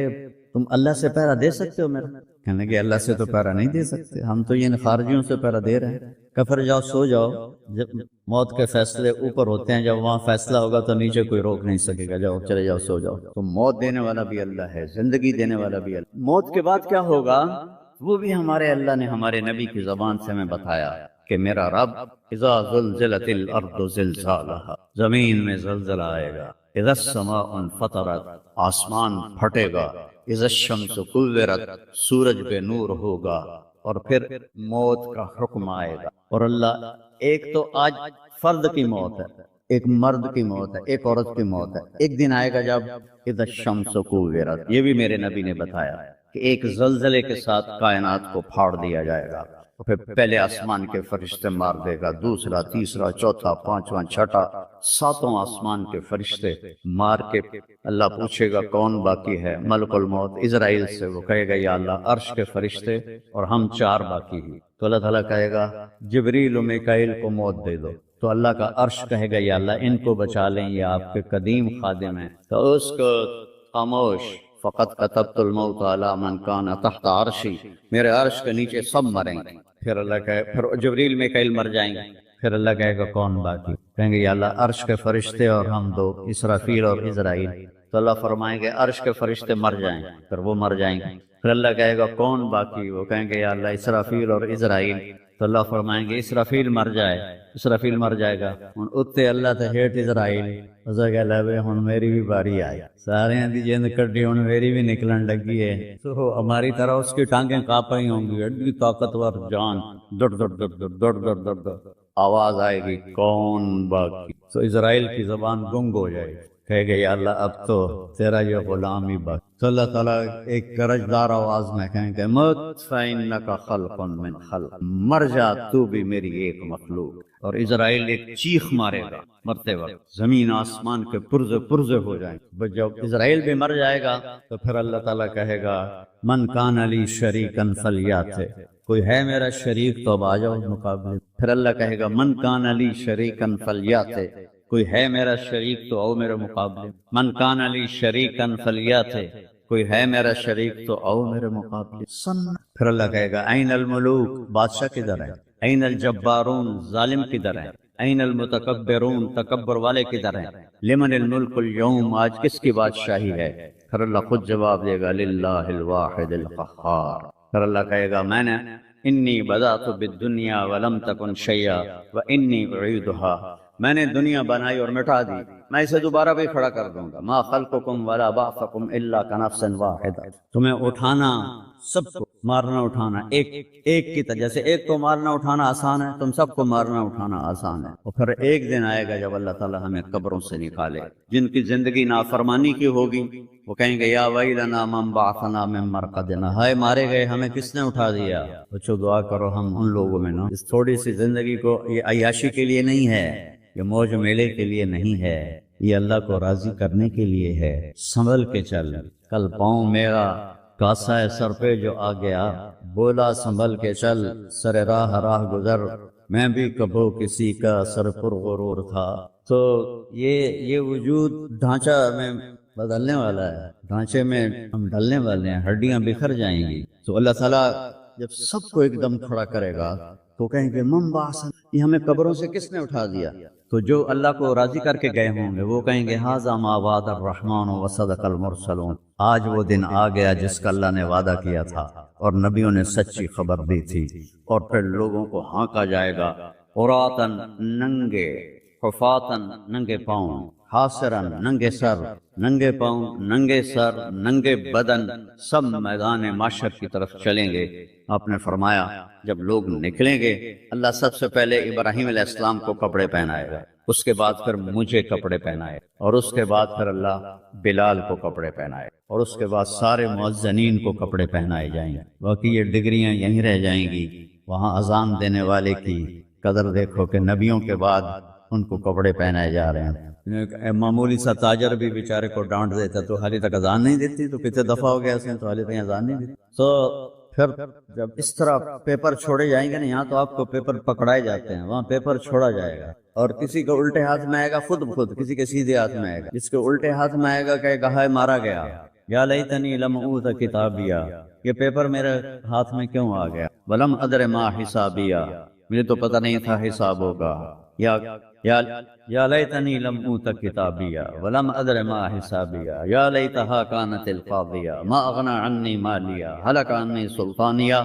تم اللہ سے پہرا دے سکتے ہو؟ میرا کہنے کہ اللہ سے تو پہرا نہیں دے سکتے، ہم تو ان خارجیوں سے پہرا دے رہے ہیں. کہ پھر جاؤ سو جاؤ، جب موت کے فیصلے اوپر ہوتے ہیں، جب وہاں فیصلہ ہوگا تو نیچے کوئی روک نہیں سکے گا. جاؤ چلے جاؤ سو جاؤ. تو موت دینے والا بھی اللہ ہے، زندگی دینے والا بھی اللہ. موت کے بعد کیا ہوگا وہ بھی ہمارے اللہ نے ہمارے نبی کی زبان سے ہمیں بتایا کہ میرا رب اذا زلزلت الارض زلزالها، زمین میں زلزلہ آئے گا. اذا السماء انفطرت، آسمان پھٹے گا. اذا الشمس کورت، سورج پہ نور ہوگا. اور پھر موت کا حکم آئے گا. اور اللہ ایک تو آج فرد کی موت ہے، ایک مرد کی موت ہے، ایک عورت کی موت ہے. ایک دن آئے گا جب اذا الشمس کورت، یہ بھی میرے نبی نے بتایا کہ ایک زلزلے کے ساتھ کائنات کو پھاڑ دیا جائے گا. پھر پہلے آسمان کے فرشتے مار دے گا، دوسرا، تیسرا، چوتھا، پانچواں، چھٹا، ساتوں آسمان کے فرشتے مار کے اللہ پوچھے گا کون باقی ہے؟ ملک الموت اسرائیل سے. وہ کہے گا یا اللہ عرش کے فرشتے اور ہم 4 باقی ہیں. تو اللہ تعالیٰ کہے گا جبریل و میکائیل کو موت دے دو. تو اللہ کا عرش کہے گا یا اللہ ان کو بچا لیں، یہ آپ کے قدیم خادم ہیں. تو اس کو خاموش، فقط کتبت الموت علی من کان تحت عرشی، میرے عرش کے نیچے سب مریں گے. پھر اللہ کہے، پھر جبریل میکائیل مر جائیں گے. پھر اللہ کہے گا کون باقی؟ کہیں گے یا اللہ عرش کے فرشتے اور ہم 2، اسرافیل اور اسرائیل. تو اللہ فرمائیں گے عرش کے فرشتے مر جائیں، پھر وہ مر جائیں گے. پھر اللہ کہے گا کون باقی؟ وہ کہیں گے یا اللہ اسرافیل اور اسرائیل. تو اللہ فرمائیں گے اسرافیل مر جائے، اسرافیل مر جائے گا. ہن اتے اللہ تے ہیٹ اسرائیل. اسا کہ لے ہن میری بھی باری آئی، سارے دی جند کڈی ہن میری بھی نکلن لگی ہے. تو ہماری طرح اس کی ٹانگیں کانپ رہی ہوں گی، ایڈی طاقتور جان، ڈڑ ڈڑ ڈڑ ڈڑ ڈڑ ڈڑ ڈڑ آواز آئے گی کون باقی؟ تو اسرائیل کی زبان گنگ ہو جائے گی، کہے گا یا اللہ اب تو تیرا یہ غلام ہی باقی. تو اللہ تعالیٰ ایک گرجدار آواز میں کہیں گے مت فإنک خلق من خلق، مر جا تو بھی میری ایک مخلوق. اور اسرائیل ایک چیخ مارے گا مرتے وقت، زمین آسمان کے پرزے پرزے ہو جائیں گے۔ جب اسرائیل بھی مر جائے گا تو پھر اللہ تعالیٰ کہے گا من کان علی شریکن فلیات، کوئی ہے میرا شریک تو اب آ جاؤ مقابلے۔ پھر اللہ کہے گا من کان علی شریکن فلیات، کوئی ہے میرا شریک تو آؤ میرے مقابلے۔ من کان علی شریکن فلیات، کوئی ہے میرا شریک تو آؤ میرے مقابلے۔ پھر اللہ کہے گا این الملوک، بادشاہ کدھر ہے؟ این الجبارون، ظالم کدھر ہے؟ این المتکبرون، تکبر والے کدھر ہیں؟ لمن الملک اليوم، آج کس کی بادشاہی ہے؟ پھر اللہ خود جواب دے گا للہ الواحد القہار۔ پھر اللہ کہے گا میں نے انی بدأت بالدنیا ولم تکن شیئا وانی اعیدها، میں نے دنیا بنائی اور مٹا دی، میں اسے دوبارہ بھی کھڑا کر دوں گا۔ ما خلقکم ولا بعثکم الا کنفس واحدہ، تمہیں اٹھانا، سب کو مارنا اٹھانا ایک کی طرح، جیسے ایک کو مارنا اٹھانا آسان ہے، تم سب کو مارنا اٹھانا آسان ہے۔ اور پھر ایک دن آئے گا جب اللہ تعالیٰ ہمیں قبروں سے نکالے، جن کی زندگی نافرمانی کی ہوگی وہ کہیں گے یا ویلنا من بعثنا من مرقدنا، ہائے مارے گئے ہمیں کس نے اٹھا دیا۔ بچوں دعا کرو ہم ان لوگوں میں نا، اس تھوڑی سی زندگی کو یہ عیاشی کے لیے نہیں ہے، یہ موج میلے کے لیے نہیں ہے، یہ اللہ کو راضی کرنے کے لیے ہے۔ سنبھل کے چل، کل پاؤں میرا کاسا ہے سر پہ جو آ گیا، بولا سنبھل کے چل سر راہ راہ گزر، میں بھی کبھو کسی کا سر پر غرور تھا۔ تو یہ وجود ڈھانچہ میں بدلنے والا ہے، ڈھانچے میں ہم ڈلنے والے ہیں، ہڈیاں بکھر جائیں گی۔ تو اللہ تعالیٰ جب سب کو ایک دم کھڑا کرے گا تو کہیں گے من بعث، یہ ہمیں قبروں سے کس نے اٹھا دیا؟ تو جو اللہ کو راضی کر کے گئے ہوں گے وہ کہیں گے ھذا ما وعد الرحمن وصدق المرسلون، آج وہ دن آ گیا جس کا اللہ نے وعدہ کیا تھا اور نبیوں نے سچی خبر دی تھی۔ اور پھر لوگوں کو ہانکا جائے گا، عراۃً ننگے، حفاۃً ننگے پاؤں، حاسراً ننگے سر، ننگے پاؤں، ننگے سر، ننگے بدن، سب میدان معشر کی طرف چلیں گے۔ آپ نے فرمایا جب لوگ نکلیں گے اللہ سب سے پہلے ابراہیم علیہ السلام کو کپڑے پہنائے گا، اس کے بعد پھر مجھے کپڑے پہنائے، اور اس کے بعد پھر اللہ بلال کو کپڑے پہنائے، اور اس کے بعد سارے مؤذنین کو کپڑے پہنائے جائیں گے۔ باقی یہ ڈگریاں یہیں رہ جائیں گی، وہاں اذان دینے والے کی قدر دیکھو کہ نبیوں کے بعد ان کو کپڑے پہنائے جا رہے ہیں۔ معمولی سا تاجر بھی بیچارے کو ڈانٹ دیتا تو حالی تک اذان نہیں دیتی، تو کتنے دفعہ ہو گیا اس نے تو حالی تک اذان نہیں دیتی۔ تو پھر جب اس طرح پیپر چھوڑے جائیں گے نا، یہاں تو آپ کو پیپر پکڑائے جاتے ہیں، وہاں پیپر چھوڑا جائے گا، اور کسی کو الٹے ہاتھ میں آئے گا خود بخود، کسی کے سیدھے ہاتھ میں آئے گا، جس کے الٹے ہاتھ میں آئے گا کہے گا ہائے مارا گیا، یا لیتنی لم اوت کتابیہ، یہ پیپر میرے ہاتھ میں کیوں آ گیا، ولم ادر ما حسابیہ، مجھے تو پتہ نہیں تھا حساب ہوگا، یا لیتنی لم اوت کتابیہ ولم ادر ما حسابیہ، یا لیتہا کانت القاضیہ ما اغنی عنی مالیہ ہلک عنی سلطانیہ۔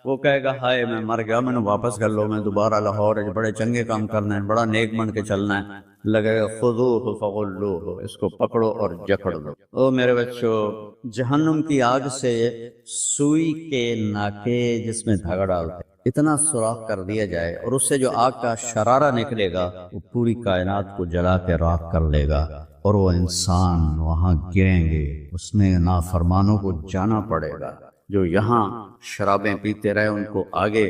وہ کہے گا ہائے میں مر گیا، میں نے واپس کر لو، میں دوبارہ لاہور بڑے چنگے کام کرنا ہے، بڑا نیک بن کے چلنا ہے۔ لگے گا خذوہ فغلوہ، اس کو پکڑو اور جکڑ دو۔ او میرے بچوں، جہنم کی آگ سے سوئی کے ناکے جس میں دھاگا ڈالتے اتنا سوراخ کر دیا جائے، اور اس سے جو آگ کا شرارہ نکلے گا وہ پوری کائنات کو جلا کے راکھ کر لے گا، اور وہ انسان وہاں گریں گے، اس میں نافرمانوں کو جانا پڑے گا۔ جو یہاں شرابیں پیتے رہے ان کو آگے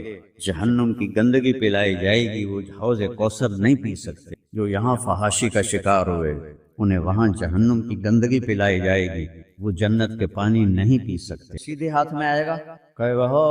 جہنم کی گندگی پلائی جائے گی، وہ حوض کوثر نہیں پی سکتے۔ جو یہاں فحاشی کا شکار ہوئے انہیں وہاں جہنم کی گندگی پلائی جائے گی، وہ جنت کے پانی نہیں پی سکتے۔ سیدھے ہاتھ میں آئے گا کہے گا ہو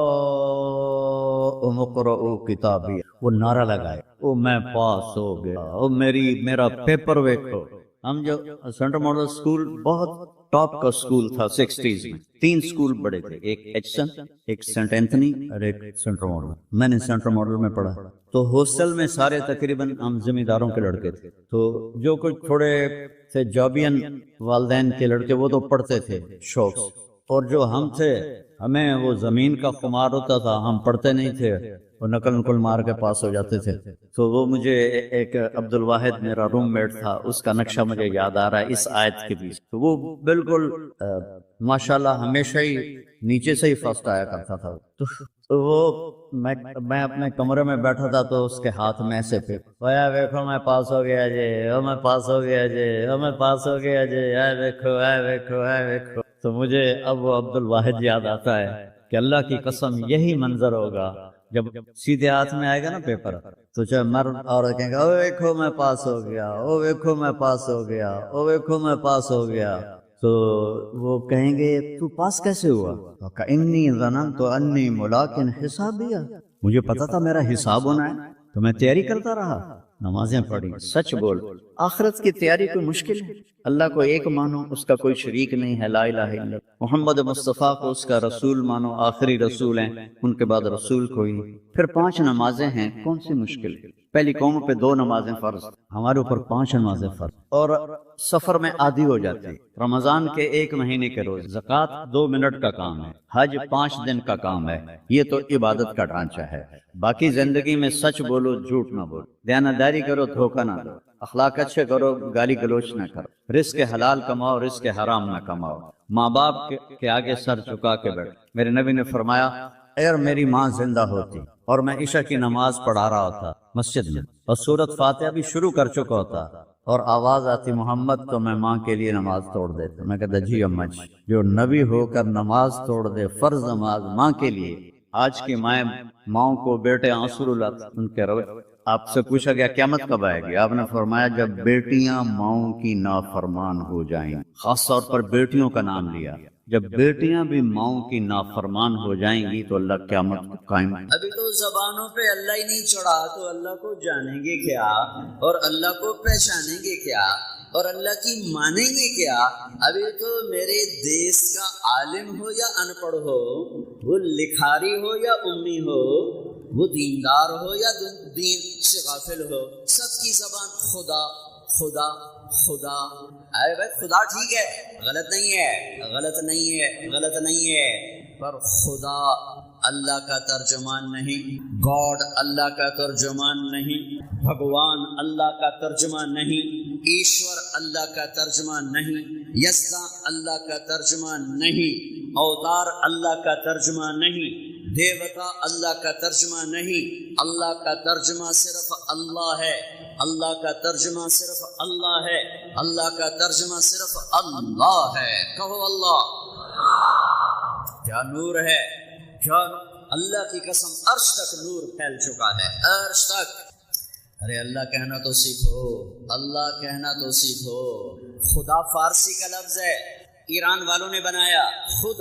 مقرؤ کتابی، وہ نعرہ لگائے او میں پاس ہو گیا، او میرا پیپر ویکھو۔ ہم جو سینٹرل ماڈل اسکول بہت ٹاپ کا اسکول تھا 60s میں، 3 اسکول بڑے تھے، ایک ایچسن، ایک سینٹ اینتھنی اور ایک سینٹرل ماڈل۔ میں نے سینٹرل ماڈل میں پڑھا، تو ہاسٹل میں سارے تقریباً ہم زمینداروں کے لڑکے تھے، تو جو کچھ تھوڑے سے جابین والدین کے لڑکے وہ تو پڑھتے تھے شوق سے، اور جو ہم تھے ہمیں وہ زمین کا خمار ہوتا تھا، ہم پڑھتے نہیں تھے، وہ نقل مار کے پاس ہو جاتے تھے۔ تو وہ مجھے ایک عبد الواحد میرا روم میٹ تھا، اس کا نقشہ مجھے یاد آ رہا ہے اس آیت کے پیچھے۔ تو وہ بالکل ماشاءاللہ ہمیشہ ہی نیچے سے ہی فرسٹ آیا کرتا تھا۔ تو وہ میں اپنے کمرے میں بیٹھا تھا تو اس کے ہاتھ میں ایسے پہ ویکھو میں پاس ہو گیا جی، او میں پاس ہو گیا جی، او میں پاس ہو گیا جی، اے ویکھو اے ویکھو اے ویکھو۔ تو مجھے اب وہ عبد الواحد یاد آتا ہے کہ اللہ کی قسم یہی منظر ہوگا جب سیدھے ہاتھ میں آئے گا نا پیپر تو چاہے مرد عورت کہیں گا او دیکھو میں پاس ہو گیا، او دیکھو میں پاس ہو گیا، او دیکھو میں پاس ہو گیا، تو وہ کہیں گے تو پاس کیسے ہوا؟ انی ظننت انی ملاق حسابیہ، مجھے پتا تھا میرا حساب ہونا ہے تو میں تیاری کرتا رہا، نمازیں پڑھی۔ سچ بول، آخرت کی تیاری کوئی مشکل ہے؟ اللہ کو ایک مانو، اس کا کوئی شریک نہیں ہے، لا الہ الا اللہ۔ محمد مصطفیٰ کو اس کا رسول مانو، آخری رسول ہیں، ان کے بعد رسول کوئی۔ پھر 5 نمازیں ہیں، کون سی مشکل؟ پہلی قوم پہ 2 نمازیں فرض، ہمارے اوپر 5 نمازیں فرض، اور سفر میں عادی ہو جاتی۔ رمضان کے 1 مہینے کے روز، زکوٰۃ 2 منٹ کا کام ہے، حج 5 دن کا کام ہے، یہ تو عبادت کا ڈھانچہ ہے۔ باقی زندگی میں سچ بولو، جھوٹ نہ بولو، دیانتداری کرو، دھوکہ نہ دو، اخلاق اچھے کرو، گالی گلوچ نہ کرو، رزق حلال کماؤ، رزق حرام نہ کماؤ، ماں باپ کے آگے سر چکا کے بیٹھ۔ میرے نبی نے فرمایا اگر میری ماں زندہ ہوتی اور میں عشاء کی نماز پڑھا رہا ہوتا مسجد میں اور سورۃ فاتحہ بھی شروع کر چکا ہوتا اور آواز آتی محمد، تو میں ماں کے لیے نماز توڑ دیتا۔ میں کہتا جی اماں جی، جو نبی ہو کر نماز توڑ دے، فرض نماز ماں کے لیے۔ آج کی ماؤں کو بیٹے آنسو رلاتے ان کے روے۔ آپ سے پوچھا گیا قیامت کب آئے گی؟ آپ نے فرمایا جب بیٹیاں ماؤں کی نافرمان ہو جائیں، خاص طور پر بیٹیوں کا نام لیا، جب بیٹیاں بھی ماؤں کی نافرمان ہو جائیں گی تو اللہ قیامت کو قائم۔ ابھی تو زبانوں پہ اللہ ہی نہیں چڑھا تو اللہ کو جانیں گے کیا، اور اللہ کو پہچانیں گے کیا، اور اللہ کی مانیں گے کیا؟ ابھی تو میرے دیس کا عالم ہو یا ان پڑھ ہو، وہ لکھاری ہو یا امی ہو، وہ دیندار ہو یا دین سے غافل ہو، سب کی زبان خدا خدا خدا۔ ارے بھائی خدا ٹھیک ہے، غلط نہیں ہے، غلط نہیں ہے، غلط نہیں ہے، پر خدا اللہ کا ترجمان نہیں، گاڈ اللہ کا ترجمان نہیں، بھگوان اللہ کا ترجمان نہیں، ایشور اللہ کا ترجمان نہیں، یسنا اللہ کا ترجمان نہیں، اوتار اللہ کا ترجمان نہیں، دیوتا اللہ کا ترجمہ نہیں۔ اللہ کا ترجمہ صرف اللہ ہے، اللہ کا ترجمہ صرف اللہ ہے، اللہ کا ترجمہ صرف اللہ ہے۔ کہو اللہ۔ کیا نور ہے، کیا اللہ کی قسم عرش تک نور پھیل چکا ہے، عرش تک۔ ارے اللہ کہنا تو سیکھو، اللہ کہنا تو سیکھو۔ خدا فارسی کا لفظ ہے، ایران والوں نے بنایا، خود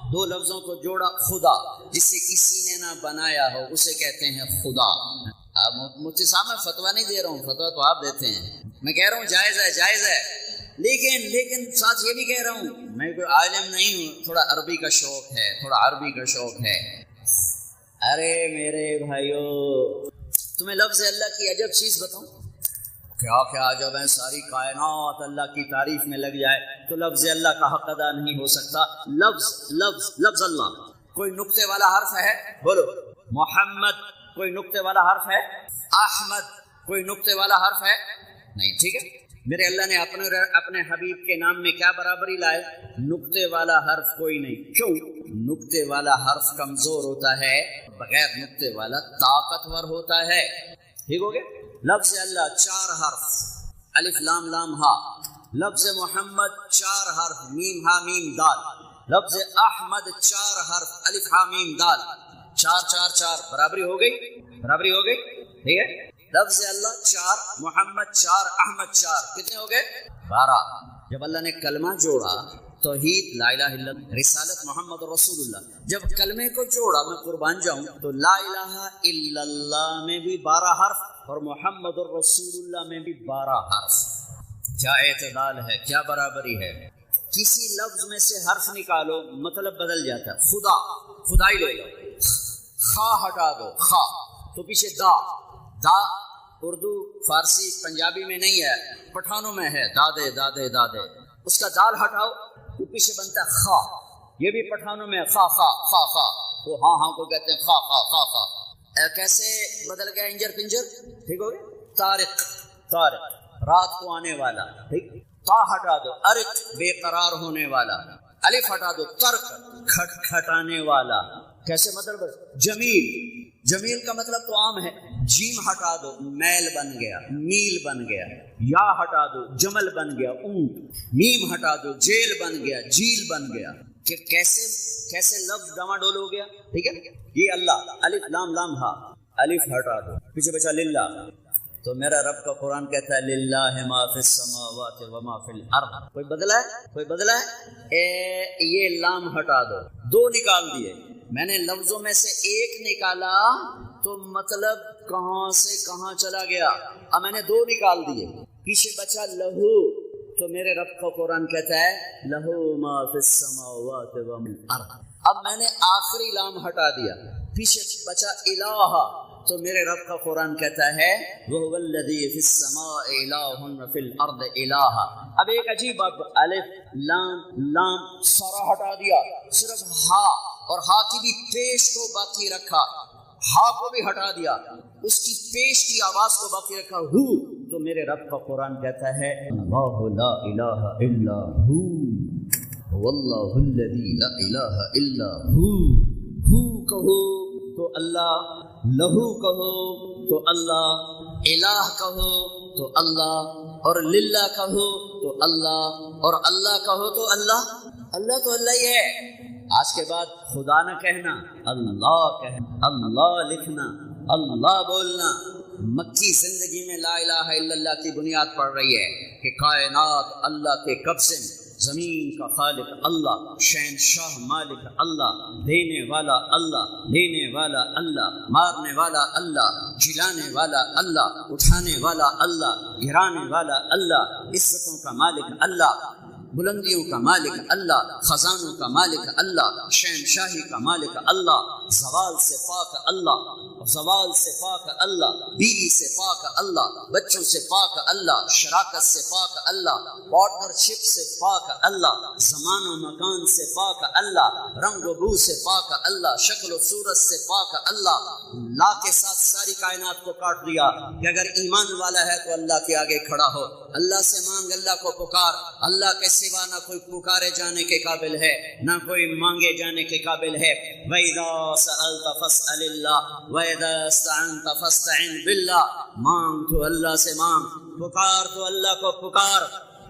2 لفظوں کو جوڑا، خدا، جسے کسی نے نہ بنایا ہو اسے کہتے ہیں خدا۔ اب مفتی صاحب میں فتویٰ نہیں دے رہا ہوں، فتویٰ تو آپ دیتے ہیں، میں کہہ رہا ہوں جائز ہے، جائز ہے، لیکن ساتھ یہ بھی کہہ رہا ہوں میں کوئی عالم نہیں ہوں، تھوڑا عربی کا شوق ہے، تھوڑا عربی کا شوق ہے۔ ارے میرے بھائیو، تمہیں لفظ اللہ کی عجب چیز بتاؤں، کیا کیا عجب ہے، ساری کائنات اللہ کی تعریف میں لگ جائے تو لفظ اللہ کا حق ادا نہیں ہو سکتا۔ لفظ اللہ، کوئی نقطے والا حرف ہے؟ بولو محمد، کوئی نقطے والا حرف ہے؟ احمد، کوئی نقطے والا حرف ہے؟ نہیں، ٹھیک ہے۔ میرے اللہ نے اپنے حبیب کے نام میں کیا برابری لائے؟ نقطے والا حرف کوئی نہیں۔ کیوں؟ نقطے والا حرف کمزور ہوتا ہے، بغیر نقطے والا طاقتور ہوتا ہے۔ ٹھیک ہو گیا؟ لفظ اللہ 4 حرف، الف لام لام ہا۔ لفظ محمد 4 حرف، میم ہا میم دال۔ لفظ احمد 4 حرف، الف ہا میم دال۔ 4 4 4 برابری ہو گئی، برابری ہو گئی، ٹھیک ہے۔ لفظ اللہ 4، محمد 4، احمد 4، کتنے ہو گئے؟ 12۔ جب اللہ نے کلمہ جوڑا، توحید، لا الہ الا اللہ، رسالت محمد رسول اللہ، جب کلمے کو جوڑا، میں قربان جاؤں تو لا الہ الا اللہ میں بھی 12 حرف اور محمد الرسول اللہ میں بھی 12 حرف۔ کیا اعتدال ہے، کیا برابری ہے۔ کسی لفظ میں سے حرف نکالو، مطلب بدل جاتا ہے۔ خدا، خدائی لے لو، خا ہٹا دو، خا تو پیچھے دا، دا اردو فارسی پنجابی میں نہیں ہے، پٹھانوں میں ہے، دادے دادے دادے، اس کا دال ہٹاؤ تو پیچھے بنتا ہے خا، یہ بھی پٹھانوں میں خا خا خا خا، وہ ہاں ہاں کو کہتے ہیں خا خا خا خا۔ کیسے بدل گیا انجر پنجر، ٹھیک ہو گیا۔ طارق، طارق رات کو آنے والا، ٹھیک۔ تا ہٹا دو، ارق بے قرار ہونے والا۔ الف ہٹا دو، ترک کھٹ کھٹانے والا۔ کیسے مطلب؟ جمیل، جمیل کا مطلب تو عام ہے۔ جیم ہٹا دو، میل بن گیا، میل بن گیا۔ یا ہٹا دو، جمل بن گیا، اونٹ۔ میم ہٹا دو، جیل بن گیا، جیل بن گیا۔ کہ کیسے لفظ ڈواڈول ہو گیا. ٹھیک ہے، یہ اللہ الف لام لام ہا، الف ہٹا دو، پیچھے بچا للہ. تو میرا رب کا قرآن کہتا ہے للہ ما فی السماوات و ما فی الارض. کوئی بدلا ہے؟ یہ لام ہٹا دو، دو نکال دیے. میں نے لفظوں میں سے ایک نکالا تو مطلب کہاں سے کہاں چلا گیا. اب میں نے دو نکال دیے، پیچھے بچا لہو. تو میرے رب کا قرآن کہتا ہے لہو ما فی السماوات و ما فی الارض. اب میں نے آخری لام ہٹا دیا، پیچھے بچا الہ. تو میرے رب کا قرآن کہتا ہے وَهُوَ الَّذِي فِي السَّمَاءِ إِلَٰهٌ وَفِي الْأَرْضِ إِلَٰهٌ. اب ایک عجیب بات، الف لام سارا ہٹا دیا، صرف ہا، اور ہا کی بھی پیش کو باقی رکھا. ہا کو بھی ہٹا دیا، اس کی پیش کی آواز کو باقی رکھا ہو. تو میرے رب کا قرآن کہتا ہے اللہ لا الہ الا ہو، واللہ الذی لا الہ الا ہو. ہو کہو تو اللہ، لہو کہو تو اللہ، الہ کہو تو اللہ، اور للہ کہو تو اللہ، اور اللہ کہو تو اللہ. اللہ تو اللہ ہی ہے. آج کے بعد خدا نہ کہنا، اللہ کہنا، اللہ لکھنا، اللہ بولنا. مکی زندگی میں لا الہ الا اللہ کی بنیاد پڑ رہی ہے کہ کائنات اللہ کے قبضے میں، زمین کا خالق اللہ، شہنشاہ مالک اللہ، دینے والا اللہ، لینے والا اللہ، مارنے والا اللہ، جلانے والا اللہ، اٹھانے والا اللہ، گرانے والا اللہ، عزتوں کا مالک اللہ، بلندیوں کا مالک اللہ، خزانوں کا مالک اللہ، شہنشاہی کا مالک اللہ، زوال سے پاک اللہ، زوال سے پاک اللہ، بیوی سے پاک اللہ، بچوں سے پاک اللہ، شراکت سے پاک اللہ، پارٹنرشپ سے پاک اللہ، زمان و مکان سے پاک اللہ، رنگ و بو سے پاک اللہ، شکل و صورت سے پاک اللہ. لا کے ساتھ ساری کائنات کو کاٹ دیا کہ اگر ایمان والا ہے تو اللہ کے آگے کھڑا ہو، اللہ سے مانگ، اللہ کو پکار. اللہ کے سوا نہ کوئی پکارے جانے کے قابل ہے، نہ کوئی مانگے جانے کے قابل ہے. وَإِذَا سَأَلْتَ فَاسْأَلِ اللَّهَ وَإِذَا اسْتَعَنْتَ فَاسْتَعِنْ بِاللَّهِ. مانگ تو اللہ سے مانگ، پکار تو اللہ کو پکار،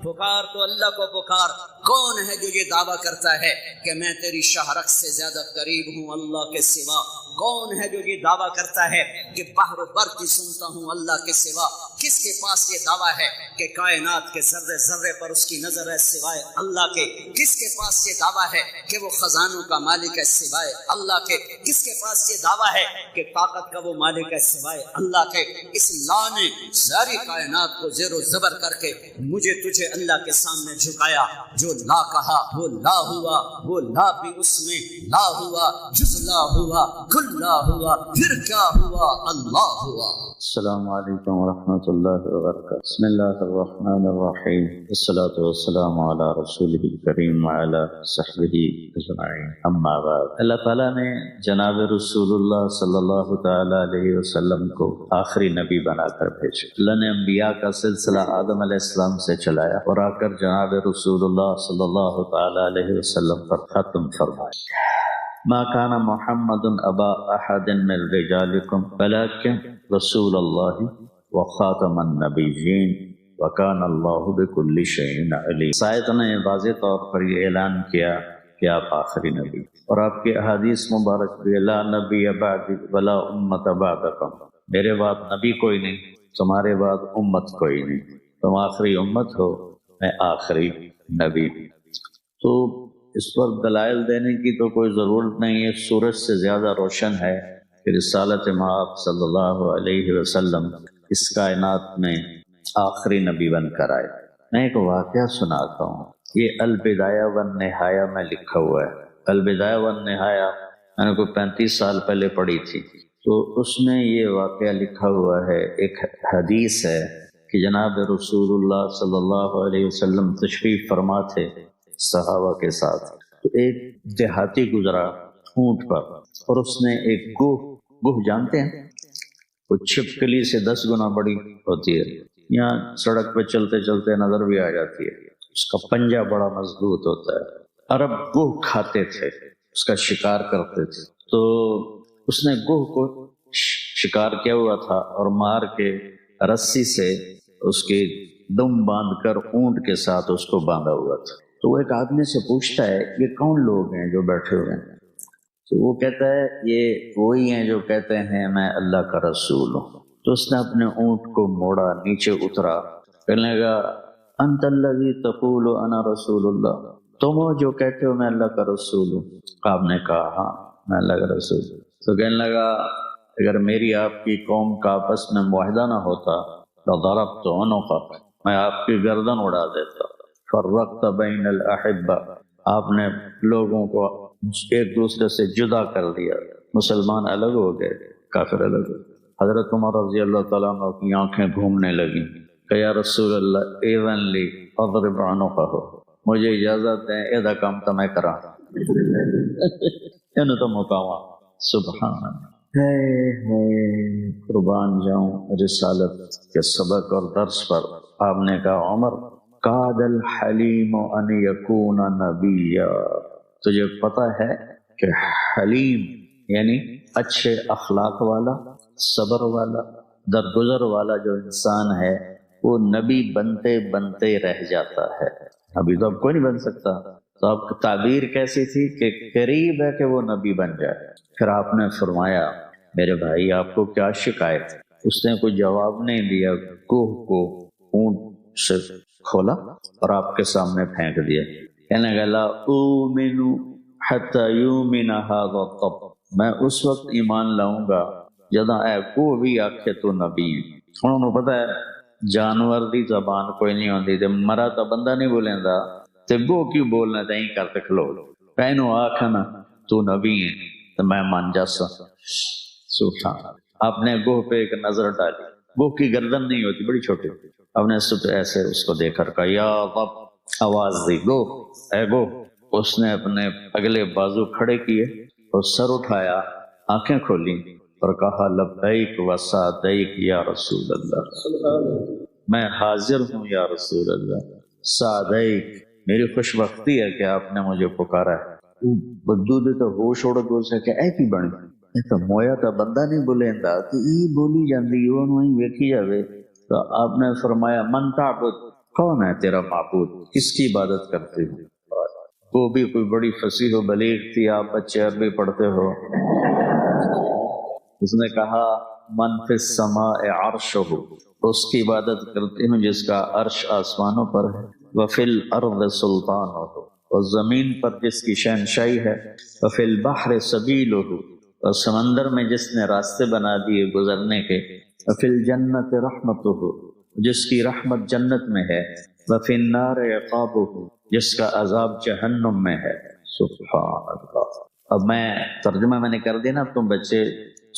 پکار تو اللہ کو پکار. کون ہے جو یہ دعویٰ کرتا ہے کہ میں تیری شہرک سے زیادہ قریب ہوں اللہ کے سوا؟ کون ہے جو یہ دعویٰ کرتا ہے کہ بحر و بر کی سنتا ہوں اللہ کے سوا؟ کس کے پاس یہ دعویٰ ہے کہ کائنات کے ذرے ذرے پر اس کی نظر ہے سوائے اللہ کے؟ کس کے پاس یہ دعویٰ ہے کہ وہ خزانوں کا مالک ہے سوائے اللہ کے؟ کس کے پاس یہ دعویٰ ہے کہ طاقت کا وہ مالک ہے سوائے اللہ کے؟ اس لا نے ساری کائنات کو زیر و زبر کر کے مجھے تجھے اللہ کے سامنے جھکایا. جو لا کہا وہ لا ہوا، وہ لا بھی اس میں لا ہوا، جز لا ہوا، کل لا ہوا، پھر کیا ہوا؟ اللہ ہوا. السلام علیکم ورحمۃ اللہ وبرکاتہ. بسم اللہ الرحمن الرحیم، والصلاة والسلام علی رسولہ الکریم وعلی صحبہ اجمعین، اما بعد. اللہ تعالیٰ نے جناب رسول اللہ صلی اللہ تعالی علیہ وسلم کو آخری نبی بنا کر بھیجا. اللہ نے انبیاء کا سلسلہ آدم علیہ السلام سے چلایا اور آ کر جناب رسول اللہ صلی اللہ تعالی علیہ وسلم پر ختم فرمایا. ما كان محمد ابا احد من رجالكم ولكن رسول الله وخاتم النبيين وكان الله بكل شيء عليم. سائد نے واضح طور پر یہ اعلان کیا کہ آپ آخری نبی، اور آپ کی احادیث مبارک بھی لا نبی بعدی ولا امت بعدکم، میرے بعد نبی کوئی نہیں، تمہارے بعد امت کوئی نہیں، تم آخری امت ہو، میں آخری نبی. تو اس پر دلائل دینے کی تو کوئی ضرورت نہیں ہے، سورج سے زیادہ روشن ہے کہ رسالت مآب صلی اللہ علیہ وسلم اس کائنات میں آخری نبی بن کر آئے. میں ایک واقعہ سناتا ہوں، یہ البدایہ والنہایہ میں لکھا ہوا ہے. البدایہ والنہایہ میں نے کوئی 35 سال پہلے پڑھی تھی، تو اس میں یہ واقعہ لکھا ہوا ہے. ایک حدیث ہے کہ جناب رسول اللہ صلی اللہ علیہ وسلم تشریف فرما تھے صحابہ کے ساتھ، تو ایک دیہاتی گزرا اونٹ پر، اور اس نے ایک گوہ جانتے ہیں، وہ چھپکلی سے 10 گنا بڑی ہوتی ہے، یہاں سڑک پہ چلتے چلتے نظر بھی آ جاتی ہے. اس کا پنجہ بڑا مضبوط ہوتا ہے. عرب گوہ کھاتے تھے، اس کا شکار کرتے تھے. تو اس نے گوہ کو شکار کیا ہوا تھا اور مار کے رسی سے اس کے دم باندھ کر اونٹ کے ساتھ اس کو باندھا ہوا تھا. تو وہ ایک آدمی سے پوچھتا ہے یہ کون لوگ ہیں جو بیٹھے ہوئے ہیں؟ تو وہ کہتا ہے یہ وہی ہیں جو کہتے ہیں میں اللہ کا رسول ہوں۔ تو اس نے اپنے اونٹ کو موڑا، نیچے اترا، کہنے لگا انت الذی تقول انا رسول اللہ، تم ہو جو کہتے ہو میں اللہ کا رسول ہوں؟ آپ نے کہا ہاں میں اللہ کا رسول ہوں۔ تو کہنے لگا اگر میری آپ کی قوم کا آپس میں معاہدہ نہ ہوتا لضربت عنقک، میں آپ کی گردن اڑا دیتا۔ فرقت بین الاحبہ، آپ نے لوگوں کو ایک دوسرے سے جدا کر دیا، مسلمان الگ ہو گئے، کافر الگ ہو گئے۔ حضرت عمر رضی اللہ تعالیٰ عنہ کی آنکھیں گھومنے لگیں کہ یا رسول اللہ اذن لی اضرب عنقہ، مجھے اجازت دیں یہ کام تو میں کرا انہوں تو مقامہ سبحان قربان جاؤں رسالت کے سبق اور درس پر۔ آپ نے کہا عمر قاد الحلیم ان یکون نبیا، تجھے پتہ ہے کہ حلیم یعنی اچھے اخلاق والا، صبر والا، درگزر والا جو انسان ہے وہ نبی بنتے بنتے رہ جاتا ہے، ابھی تو اب کوئی نہیں بن سکتا۔ تو اب تعبیر کیسی تھی کہ قریب ہے کہ وہ نبی بن جائے۔ پھر آپ نے فرمایا میرے بھائی آپ کو کیا شکایت؟ اس نے کوئی جواب نہیں دیا، کوہ کو اونٹ سے کھولا اور آپ کے سامنے پھینک دیا، کہنے لگا لا اومن حتی یومن ھذا الطب، میں اس وقت ایمان لاؤں گا جداں اے کو بھی آکھے تو نبی ہے۔ انہوں نے پتہ ہے جانور دی زبان کوئی نہیں ہوندی تے مرا تو بندہ نہیں بولیندا تے گو کیوں بولنا تے ہی کرتے کھلو، کہنو آکھنا تو نبی ہے تو میں مان جاسا۔ سبحان، آپ نے گوہ پہ ایک نظر ڈالی، گوہ کی گردن نہیں ہوتی، بڑی چھوٹی، آپ نے ایسے اس کو دیکھ کر کہا یا رب، آواز دی گوہ اے گوہ۔ اس نے اپنے اگلے بازو کھڑے کیے اور سر اٹھایا، آنکھیں کھولی اور کہا لبیک و سعدیک یا رسول اللہ، میں حاضر ہوں یا رسول اللہ، سعدیک میری خوش بختی ہے کہ آپ نے مجھے پکارا ہے۔ بدو دے تو ہوش اڑ گئے، اسے کہ اے کی بن تو مویا تو بندہ نہیں بولیندا کہ ای بولی جاندی اونوں ہی ویکھی جاوے۔ تو آپ نے فرمایا من تعبد، کون ہے تیرا معبود، کس کی عبادت کرتے ہو؟ وہ بھی کوئی بڑی فصیح و بلیغ تھی، آپ بچے عربی پڑھتے ہو۔ اس نے کہا من فی السماء عرشہ، اس کی عبادت کرتے ہوں جس کا عرش آسمانوں پر ہے، وفی الارض سلطانہ، اور زمین پر جس کی شہنشاہی ہے، وفی البحر سبیلہ، اور سمندر میں جس نے راستے بنا دیے گزرنے کے، وفی الجنت رحمتہ، جس کی رحمت جنت میں ہے، وفی النار عقابہ، جس کا عذاب جہنم میں ہے۔ سبحان اللہ۔ اب میں ترجمہ میں نے کر دیا نا، تم بچے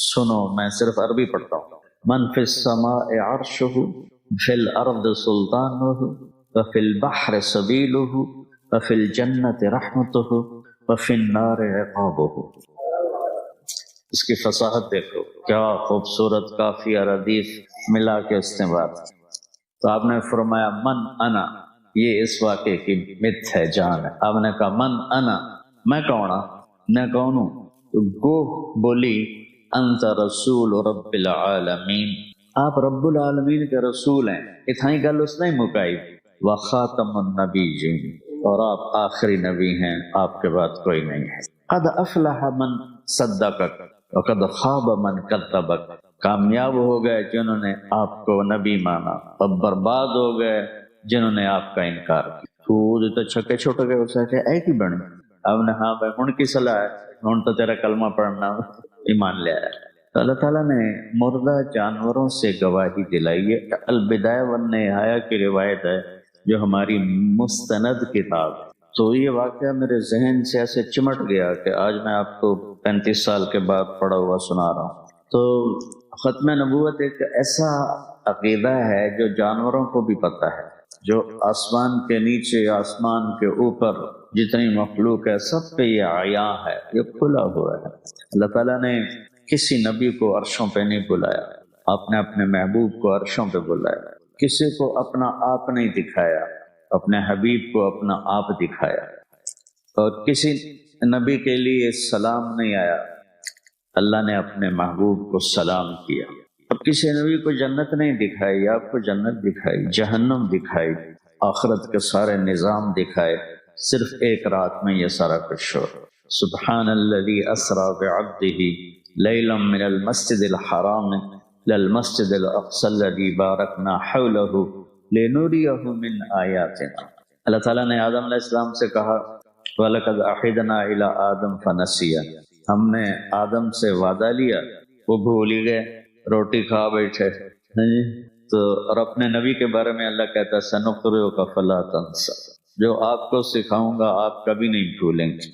سنو، میں صرف عربی پڑھتا ہوں۔ من فی السماء عرشہ، فی الارض سلطانہ، وفی البحر سبیلہ، وفی الجنت رحمتہ، وفی النار عقابہ۔ اس کی فصاحت دیکھو، کیا خوبصورت قافیہ ردیف ملا کے استعمال۔ تو آپ نے فرمایا من انا، یہ اس واقعے کی مت ہے، جان ہے۔ آپ نے کہا من انا، میں کون ہوں؟ میں کون ہوں؟ تو گوہ بولی انت رسول رب العالمین، آپ رب العالمین کے رسول ہیں۔ اتنی گل اس نے مکائی، وخاتم النبیین، اور آپ آخری نبی ہیں، آپ کے بعد کوئی نہیں ہے۔ قد افلح من صدقک وقد خواب من کذبک، کامیاب ہو گئے جنہوں نے آپ کو نبی مانا، اور برباد ہو گئے جنہوں نے آپ کا انکار کیا۔ تو چھکے چھوٹے گئے، اسے کہ اے کی بنے؟ اب نے ہاں بھائی ہن کی صلاح ہے، ہن تو تیرا کلمہ پڑھنا ایمان لے آیا۔ تو اللہ تعالیٰ نے مردہ جانوروں سے گواہی دلائی ہے۔ البدایہ والنہایہ کی روایت ہے جو ہماری مستند کتاب، تو یہ واقعہ میرے ذہن سے ایسے چمٹ گیا کہ آج میں آپ کو 35 سال کے بعد پڑھا ہوا سنا رہا ہوں۔ تو ختم نبوت ایک ایسا عقیدہ ہے جو جانوروں کو بھی پتہ ہے، جو آسمان کے نیچے، آسمان کے اوپر جتنی مخلوق ہے سب پہ یہ عیاں ہے، یہ کھلا ہوا ہے۔ اللہ تعالیٰ نے کسی نبی کو عرشوں پہ نہیں بلایا، آپ نے اپنے محبوب کو عرشوں پہ بلایا، کسی کو اپنا آپ نہیں دکھایا، اپنے حبیب کو اپنا آپ دکھایا، اور کسی نبی کے لیے سلام نہیں آیا، اللہ نے اپنے محبوب کو سلام کیا۔ اب کسی نبی کو جنت نہیں دکھائی، آپ کو جنت دکھائی، جہنم دکھائی، آخرت کے سارے نظام دکھائے، صرف ایک رات میں یہ سارا کچھ ہو۔ سبحان الذی اسری بعبدہ لیلا من المسجد الحرام للمسجد الاقصی الذی بارکنا حولہ لنریہ من آیاتنا۔ اللہ تعالیٰ نے آدم علیہ السلام سے کہا وَلَقَدْ أَحِدْنَا إِلَىٰ آدَمَ فَنَسِيَ، ہم نے آدم سے وعدہ لیا، وہ بھول ہی گئے، روٹی کھا بیٹھے۔ تو اور اپنے نبی کے بارے میں اللہ کہتا ہے سَنُقْرِئُكَ فَلَا تَنسَىٰ، جو آپ کو سکھاؤں گا آپ کبھی نہیں بھولیں گے۔